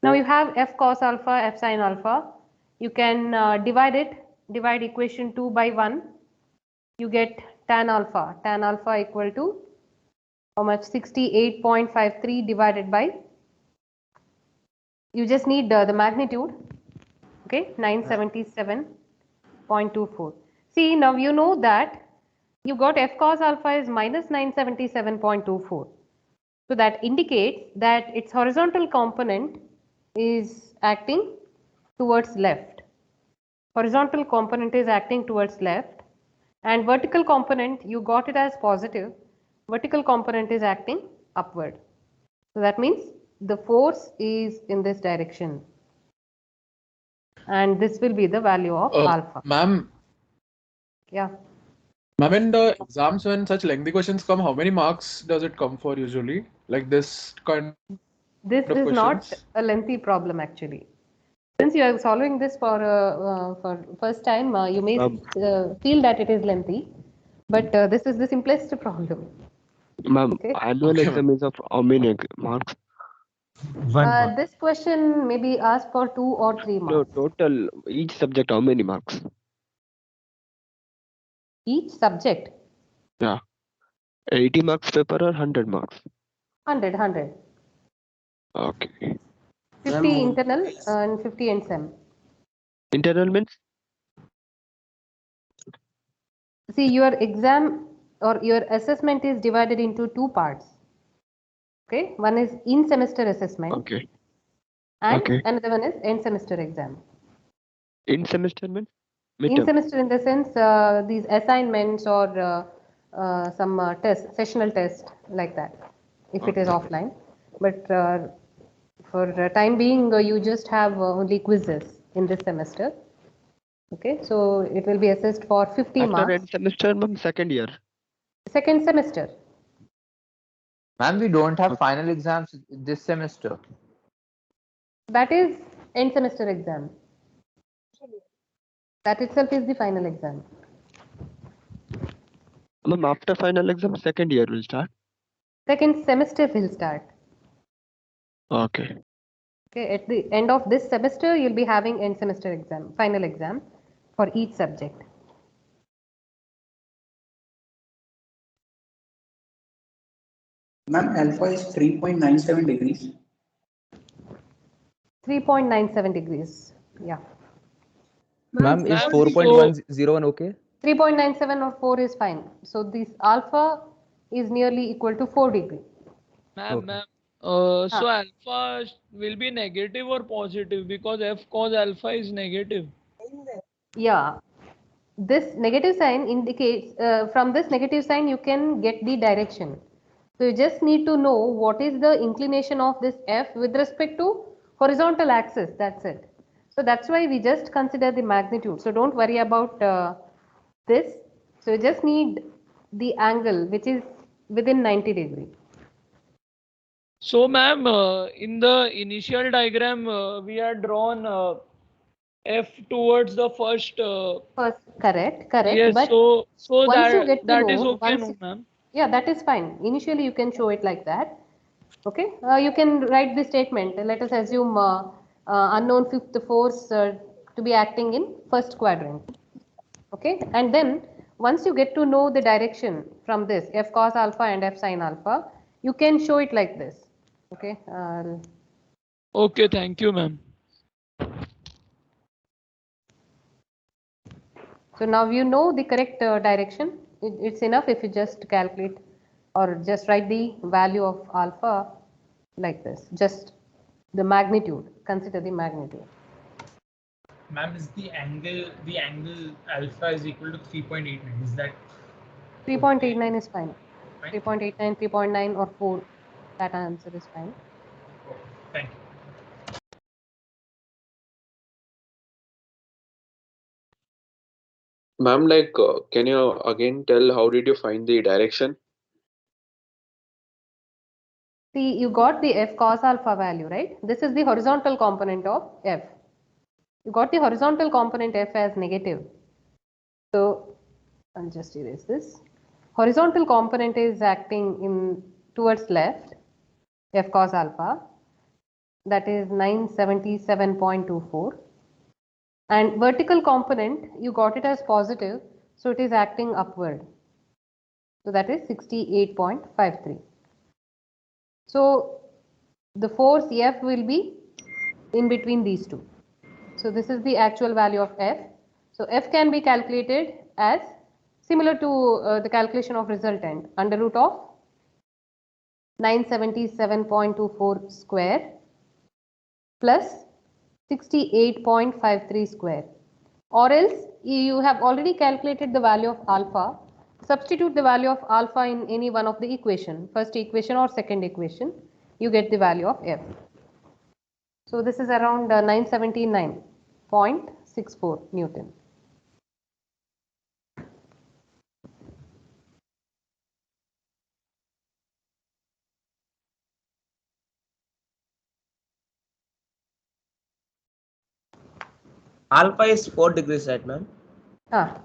Now you have F cos alpha, F sin alpha. You can divide equation 2 by 1. You get tan alpha. Tan alpha equal to how much? 68.53 divided by, you just need the magnitude. Okay, 977.24. See, now you know that you got F cos alpha is minus 977.24. So that indicates that its horizontal component is acting towards left. Horizontal component is acting towards left, and vertical component, you got it as positive. Vertical component is acting upward. So that means the force is in this direction. And this will be the value of alpha. Ma'am, Yeah. ma'am, in the exams when such lengthy questions come, how many marks does it come for usually? Like this kind This of is not questions? a lengthy problem actually. Since you are solving this for first time, you may feel that it is lengthy, but this is the simplest problem. Ma'am, Okay. annual exam is of how many marks? This question may be asked for 2 or 3 No, marks. total, each subject, how many marks? Each subject? Yeah. 80 marks paper or 100 marks? 100. Okay. 50 internal and 50 end sem. Internal means? See, your exam or your assessment is divided into two parts. Okay, one is in semester assessment. Okay. And Okay. another one is end semester exam. In semester means? In Midterm. semester in the sense these assignments or some test, sessional test like that, if it is offline. But for time being, you just have only quizzes in this semester. Okay, so it will be assessed for 50 After marks. end semester, ma'am, second year. Second semester. Ma'am, we don't have final exams this semester. That is end semester exam. That itself is the final exam. Ma'am, after final exam, second year will start. Second semester will start. Okay. Okay, at the end of this semester, you'll be having end semester exam, final exam for each subject. Ma'am, alpha is 3.97 degrees. 3.97 degrees. Yeah. Ma'am, is Ma'am, 4.101 okay? 3.97 or 4 is fine. So this alpha is nearly equal to 4 degree. Ma'am, so alpha will be negative or positive because f cos alpha is negative. Yeah. This negative sign indicates, from this negative sign you can get the direction. So you just need to know what is the inclination of this f with respect to horizontal axis, that's it. So that's why we just consider the magnitude. So don't worry about this. So you just need the angle which is within 90 degree. So ma'am, in the initial diagram, we had drawn f towards the first. First, correct. Yes, But so once you get to that know, is okay, once no, ma'am. yeah, that is fine. Initially, you can show it like that. Okay, you can write the statement. Let us assume unknown fifth force to be acting in first quadrant. Okay, and then once you get to know the direction from this f cos alpha and f sin alpha, you can show it like this. Okay. Okay, thank you, ma'am. So now you know the correct direction. It's enough if you just calculate or just write the value of alpha like this. Just the magnitude. Consider the magnitude. Ma'am, is the angle alpha is equal to 3.89? Is that 3.89 is fine. 3.89, 3.9 or 4. That answer is fine. Thank you. Ma'am, like, can you again tell how did you find the direction? See, you got the f cos alpha value, right? This is the horizontal component of f. You got the horizontal component f as negative. So I'll just erase this. Horizontal component is acting in towards left, f cos alpha, that is 977.24. And vertical component, you got it as positive, so it is acting upward. So that is 68.53. So the force F will be in between these two. So this is the actual value of F. So F can be calculated as similar to the calculation of resultant, under root of 977.24 square plus 68.53 square, or else you have already calculated the value of alpha. Substitute the value of alpha in any one of the equation, first equation or second equation, you get the value of F. So this is around 979.64 Newton. Alpha is 4 degrees, right, ma'am? Ah.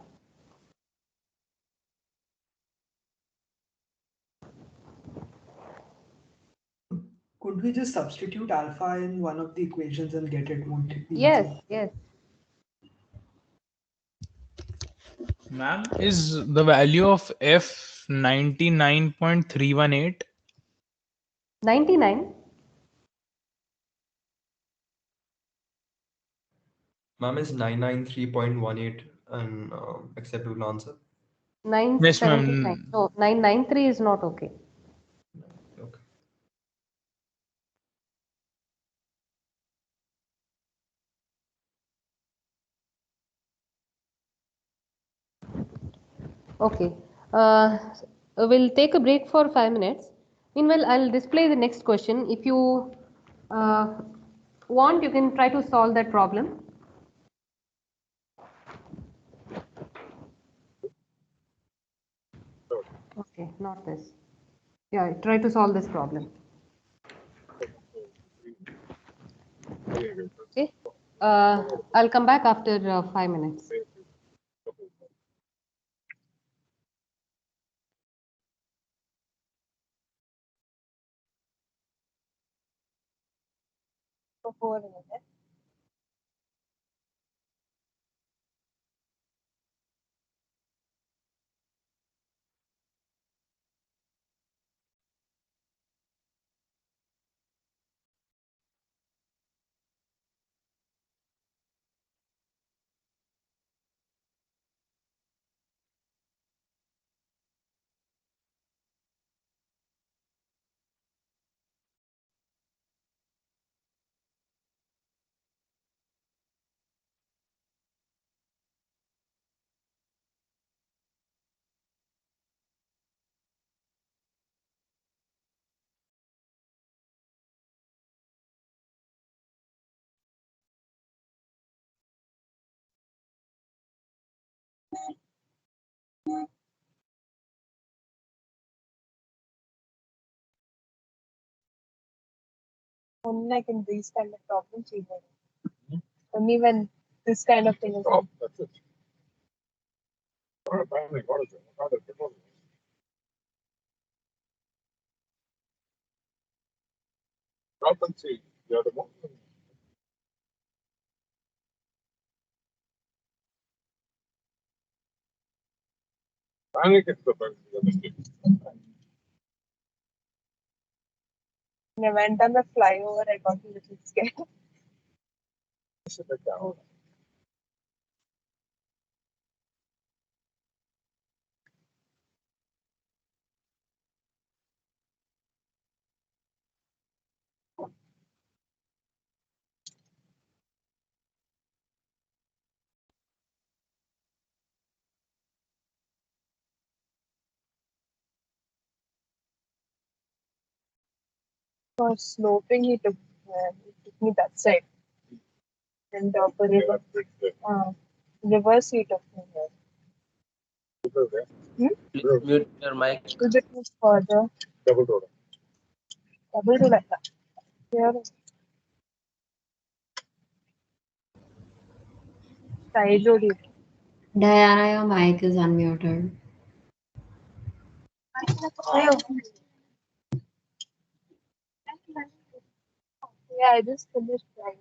Could we just substitute alpha in one of the equations and get it? Won't it be Yes, easier? yes. Ma'am, is the value of f 99.318? 99? Ma'am, is 993.18 an acceptable answer? 979. No, 993 is not okay. Okay. Okay. We'll take a break for 5 minutes. Meanwhile, I'll display the next question. If you want, you can try to solve that problem. Okay, not this. Yeah, try to solve this problem. Okay. I'll come back after 5 minutes. For 4 minutes. Only like in these kind of problems, even. Only when this kind of thing is. That's it. When I went on the flyover, I got a little scared. For sloping, he took me that side. And for reverse, he took me here. Please mute your mic. Because it was further. Double door like that. Here. Side road. Diana, your mic is unmuted. Yeah, I just finished driving.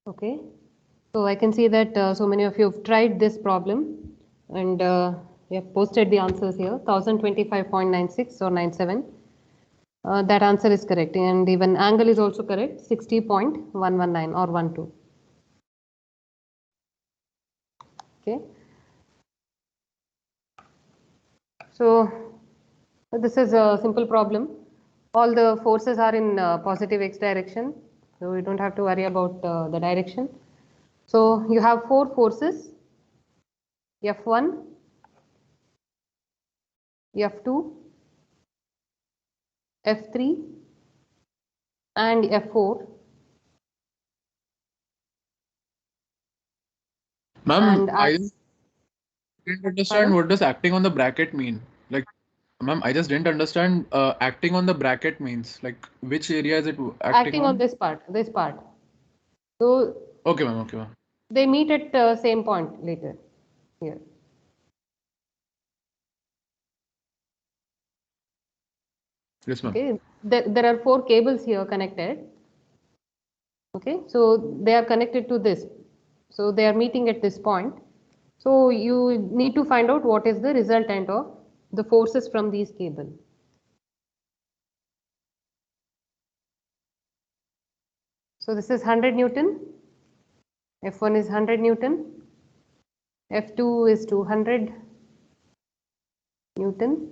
Okay, so I can see that so many of you have tried this problem and you have posted the answers here, 1025.96 or 97. That answer is correct, and even angle is also correct, 60.119 or 12. Okay, so this is a simple problem. All the forces are in positive x direction, so we don't have to worry about the direction. So you have 4 forces, F1, F2, F3 and F4. Ma'am, And I didn't understand what does acting on the bracket mean. Like, ma'am, I just didn't understand acting on the bracket means. Like, which area is it acting on this part, So Okay, ma'am. Okay, ma'am. they meet at same point later here. Yes, ma'am. Okay, there are 4 cables here connected. Okay, so they are connected to this. So they are meeting at this point. So you need to find out what is the resultant of the forces from these cables. So this is 100 Newton. F1 is 100 Newton. F2 is 200 Newton.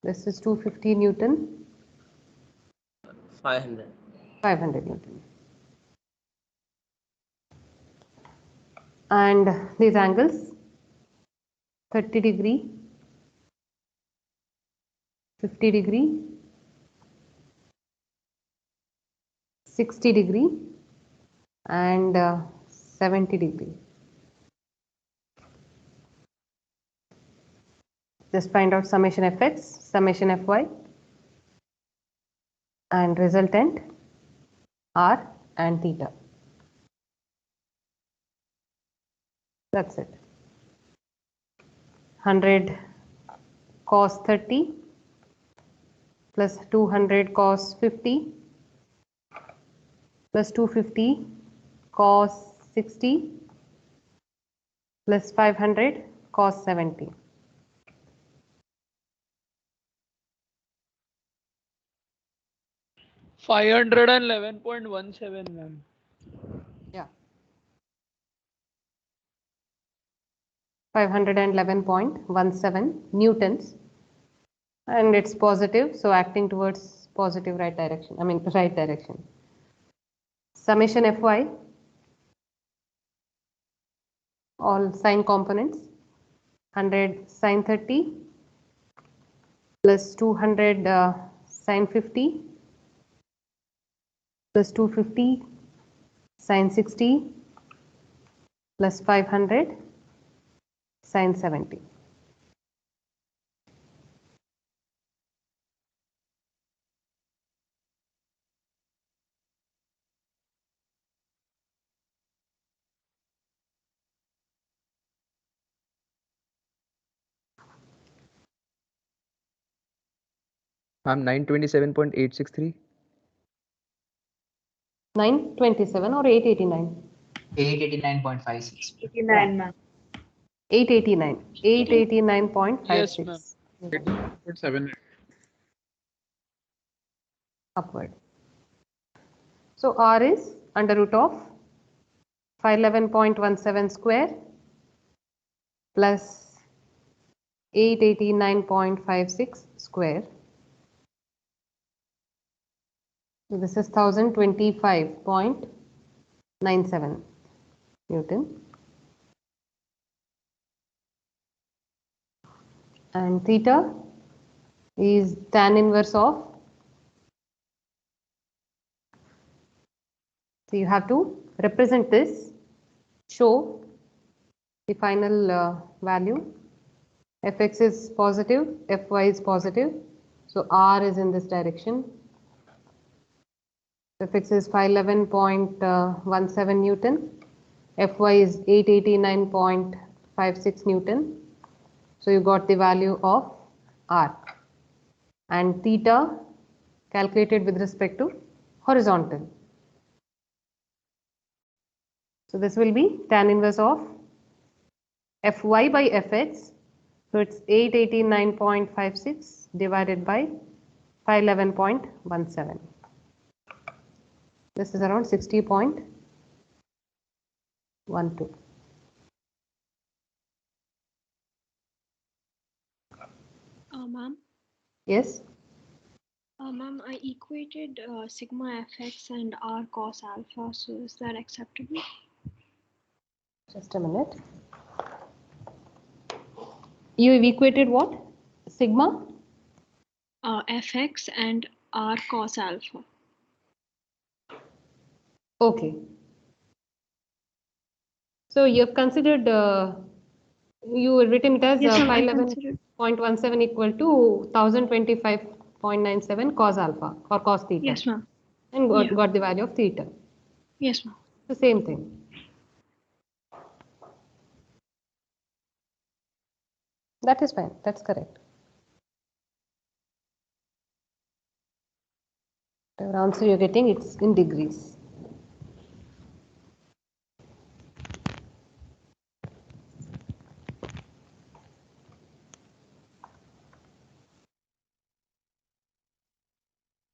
This is 250 Newton. 500. 500 Newton. And these angles, 30 degree, 50 degree, 60 degree and 70 degree. Just find out summation fx, summation fy and resultant r and theta. That's it. 100 cos 30 plus 200 cos 50 plus 250 cos 60 plus 500 cos 70. $511.17, ma'am. Yeah. 511.17 newtons, and it's positive, so acting towards positive right direction. Right direction. Summation fy, all sine components, 100 sine 30 plus 200 sine 50 plus 250 sine 60 plus 500 sine 70. I'm 927.863. 927 or 889? 889.56. 89, ma'am. 889. Yes, 889.56. ma'am. 7. Upward. So R is under root of 511.17 square plus 889.56 square. So this is 1025.97 Newton. And theta is tan inverse of, so you have to represent this, show the final value. Fx is positive, Fy is positive, so R is in this direction. Fx is 511.17 Newton, Fy is 889.56 Newton. So you got the value of R, and theta calculated with respect to horizontal. So this will be tan inverse of Fy by Fx. So it's 889.56 divided by 511.17. This is around 60.12. Ma'am, Yes. ma'am, I equated sigma fx and r cos alpha, so is that acceptable? Just a minute. You have equated what? Sigma? Fx and r cos alpha. Okay. So you have considered, you have written it as Yes, ma'am, I considered. 511.17 equal to 1025.97 cos alpha or cos theta. Yes, ma'am. And Yeah. got the value of theta. Yes, ma'am. The same thing. That is fine. That's correct. Whatever answer you're getting, it's in degrees.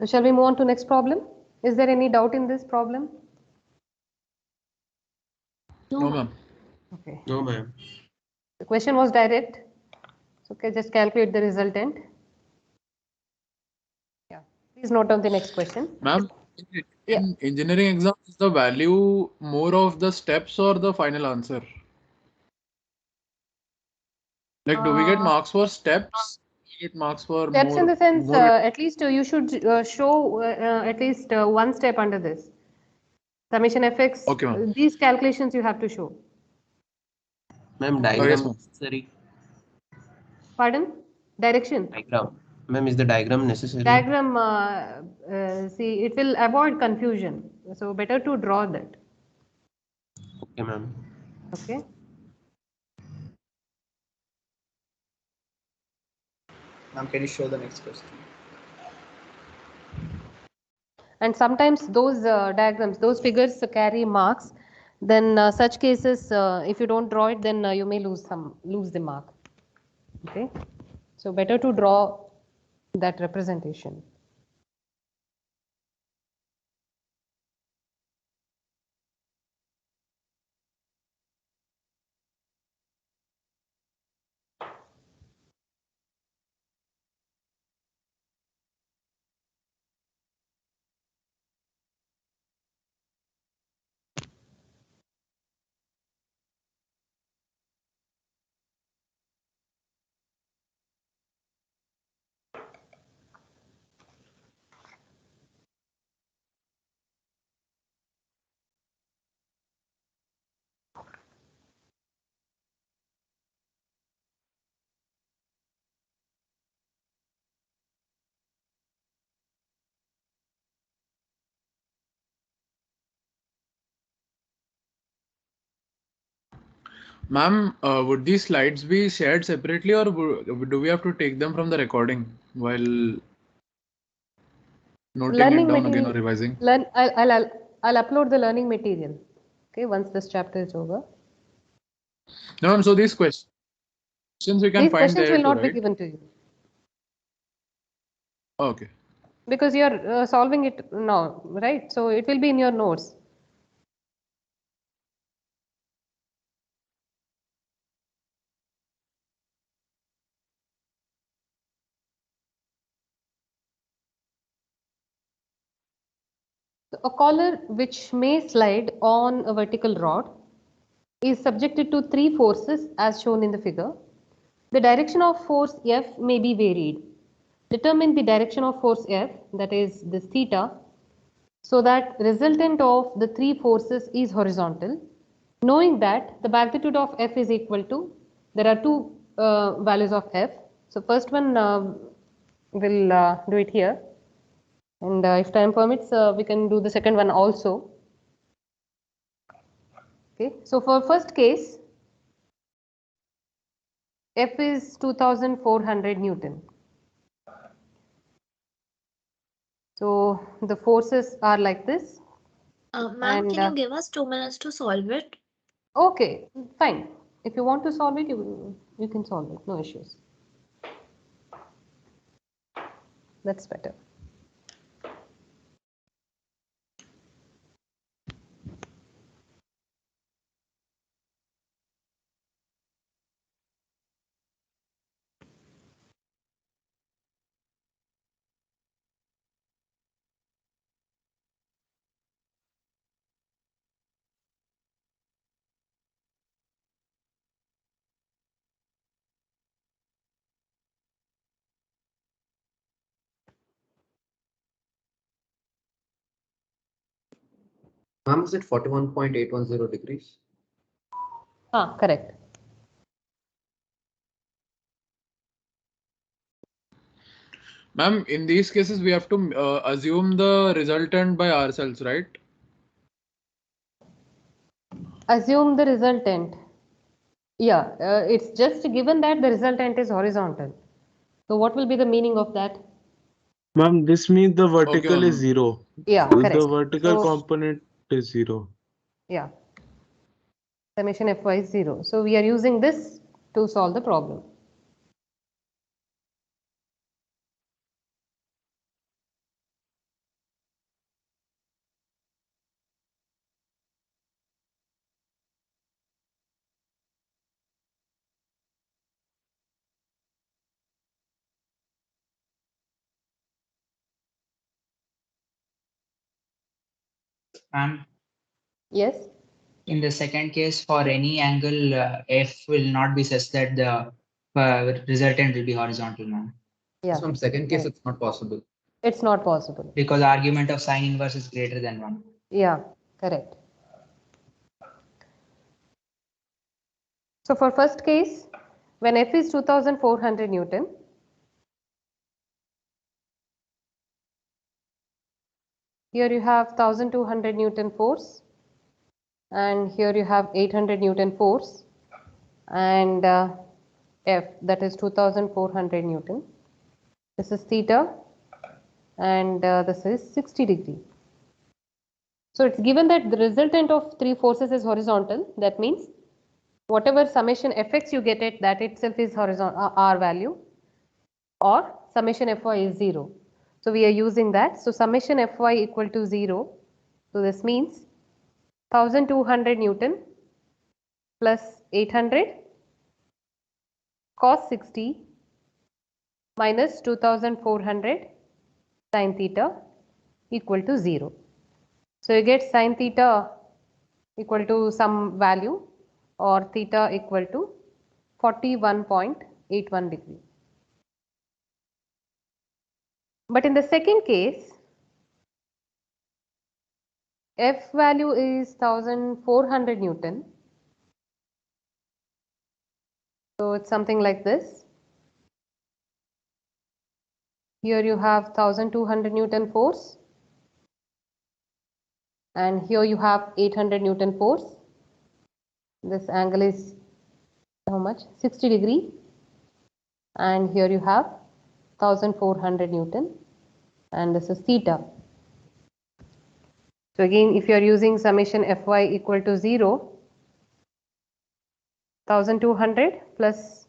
So shall we move on to next problem? Is there any doubt in this problem? No, ma'am. Okay. No, ma'am. The question was direct. So okay, just calculate the resultant. Yeah. Please note down the next question. Ma'am, Yeah. in engineering exam, is the value more of the steps or the final answer? Like, do we get marks for steps? Do we get marks for Steps more? in the sense, more at least you should show at least one step under this. Summation fx, Okay, ma'am. these calculations you have to show. Ma'am, yes, diagram ma'am. necessary. Pardon? Direction? Diagram. Ma'am, is the diagram necessary? Diagram, see, it will avoid confusion. So better to draw that. Okay, ma'am. Okay. Ma'am, can you show the next question? And sometimes those diagrams, those figures carry marks. Then such cases, if you don't draw it, then you may lose the mark. Okay. So better to draw that representation. Ma'am, would these slides be shared separately, or do we have to take them from the recording while noting Learning it down again material. or revising? I'll upload the learning material. Okay, once this chapter is over. No, ma'am. So these questions we can These find questions there will too, not be right? given to you Okay. because you're solving it now, right? So it will be in your notes. A collar which may slide on a vertical rod is subjected to three forces as shown in the figure. The direction of force F may be varied. Determine the direction of force F, that is this theta, so that resultant of the three forces is horizontal, knowing that the magnitude of F is equal to, there are two values of F. So first one we'll do it here, and if time permits we can do the second one also. Okay, so for first case, F is 2400 Newton. So the forces are like this. Ma'am, can you give us 2 minutes to solve it? Okay, fine. If you want to solve it, you can solve it, no issues. That's better. Ma'am, is it 41.810 degrees? Correct. Ma'am, in these cases, we have to assume the resultant by ourselves, right? Assume the resultant. Yeah, it's just given that the resultant is horizontal. So what will be the meaning of that? Ma'am, this means the vertical is ma'am. 0. Yeah, The correct. vertical So, component is 0. yeah, summation Fy is 0. So we are using this to solve the problem. Ma'am, Yes. in the second case, for any angle, F will not be such that the resultant will be horizontal, ma'am. Yeah. From second case, correct. it's not possible. It's not possible. Because argument of sine inverse is greater than 1. Yeah, correct. So for first case, when F is 2400 Newton, here you have 1200 Newton force, and here you have 800 Newton force, and F, that is 2400 Newton. This is theta, and this is 60 degree. So it's given that the resultant of three forces is horizontal. That means whatever summation Fx you get it, that itself is horizontal R value, or summation Fy is 0. So we are using that. So summation Fy equal to 0. So this means 1200 Newton plus 800 cos 60 minus 2400 sin theta equal to 0. So you get sin theta equal to some value, or theta equal to 41.81 degree. But in the second case, F value is 1400 Newton. So it's something like this. Here you have 1200 Newton force, and here you have 800 Newton force. This angle is how much? 60 degree. And here you have 1400 Newton, and this is theta. So again, if you are using summation Fy equal to 0, 1200 plus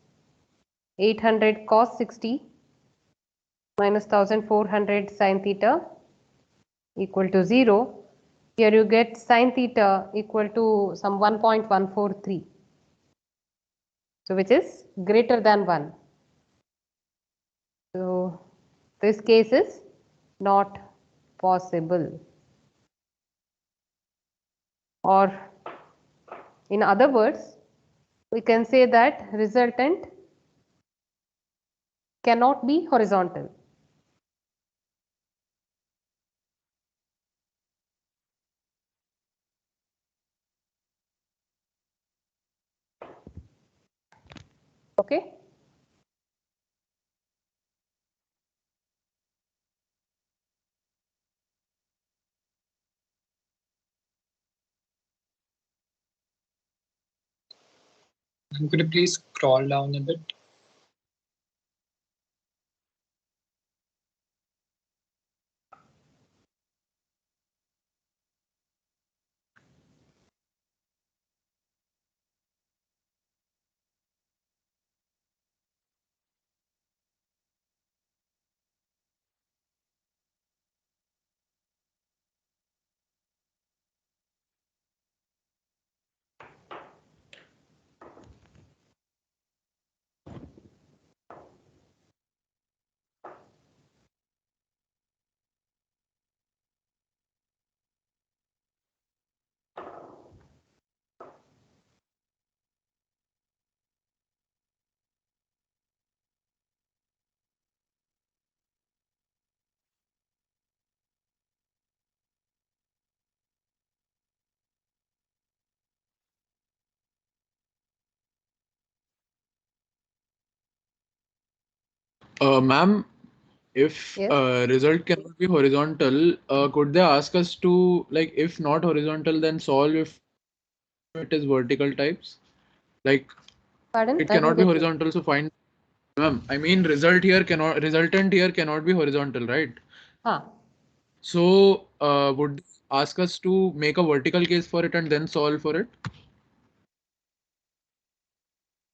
800 cos 60 minus 1400 sin theta equal to 0. Here you get sin theta equal to some 1.143. So which is greater than 1. So this case is not possible. Or in other words, we can say that resultant cannot be horizontal. Okay. Could you please scroll down a bit? Ma'am, if Yes. result cannot be horizontal, could they ask us to, like, if not horizontal, then solve if it is vertical types? Like, Pardon? it I didn't cannot be get you. horizontal, so find. Ma'am, I mean, resultant here cannot be horizontal, right? Huh. So, would they ask us to make a vertical case for it and then solve for it?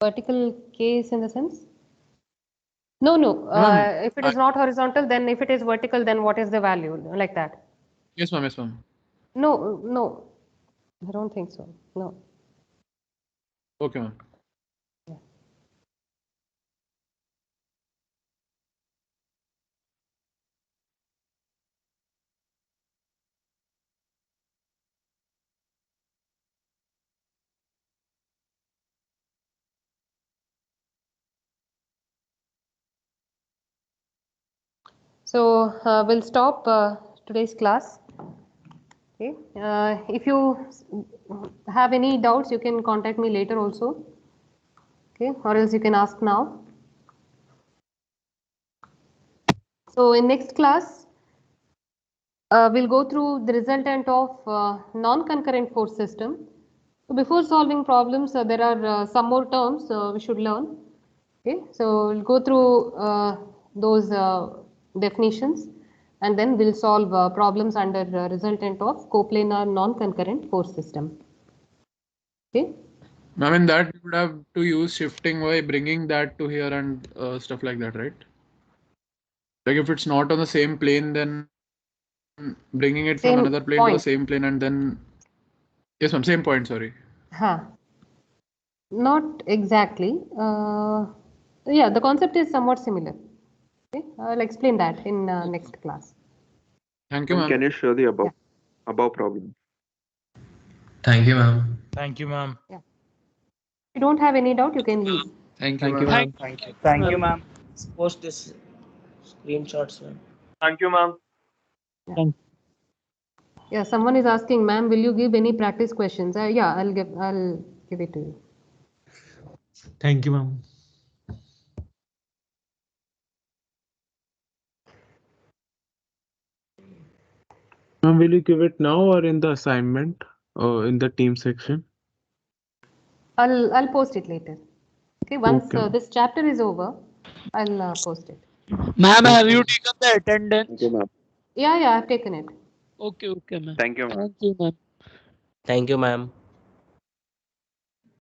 Vertical case in the sense? No, no. Ma'am, If it is not horizontal, then if it is vertical, then what is the value? Like that. yes, ma'am, yes, ma'am. No, no. I don't think so. No. Okay, ma'am. So we'll stop today's class. Okay. If you have any doubts, you can contact me later also. Okay, or else you can ask now. So in next class, we'll go through the resultant of non-concurrent force system. So before solving problems, there are some more terms we should learn. Okay, so we'll go through those definitions, and then we'll solve problems under resultant of coplanar non-concurrent force system. Okay. Ma'am, in that we would have to use shifting by bringing that to here and stuff like that, right? Like if it's not on the same plane, then bringing it from Same another plane to point. the same plane and then. Yes, ma'am, same point, sorry. Huh. Not exactly. Yeah, the concept is somewhat similar. Okay, I'll explain that in next class. Thank you, Ma'am, ma'am. can you show the above problem? Thank you, ma'am. Thank you, ma'am. Yeah. If you don't have any doubt, you can leave. Thank you, Thank you, ma'am. ma'am. Thank you. Thank you, ma'am. Post this screenshots, ma'am. Thank you, ma'am. Yeah, someone is asking, ma'am, will you give any practice questions? Yeah, I'll give it to you. Thank you, ma'am. Ma'am, will you give it now or in the assignment or in the team section? I'll post it later. Okay, once Okay. this chapter is over, I'll post it. Ma'am, have you taken the attendance? Thank you, ma'am. Yeah, I've taken it. Okay, ma'am. Thank you, ma'am. Thank you, ma'am. Thank you, ma'am.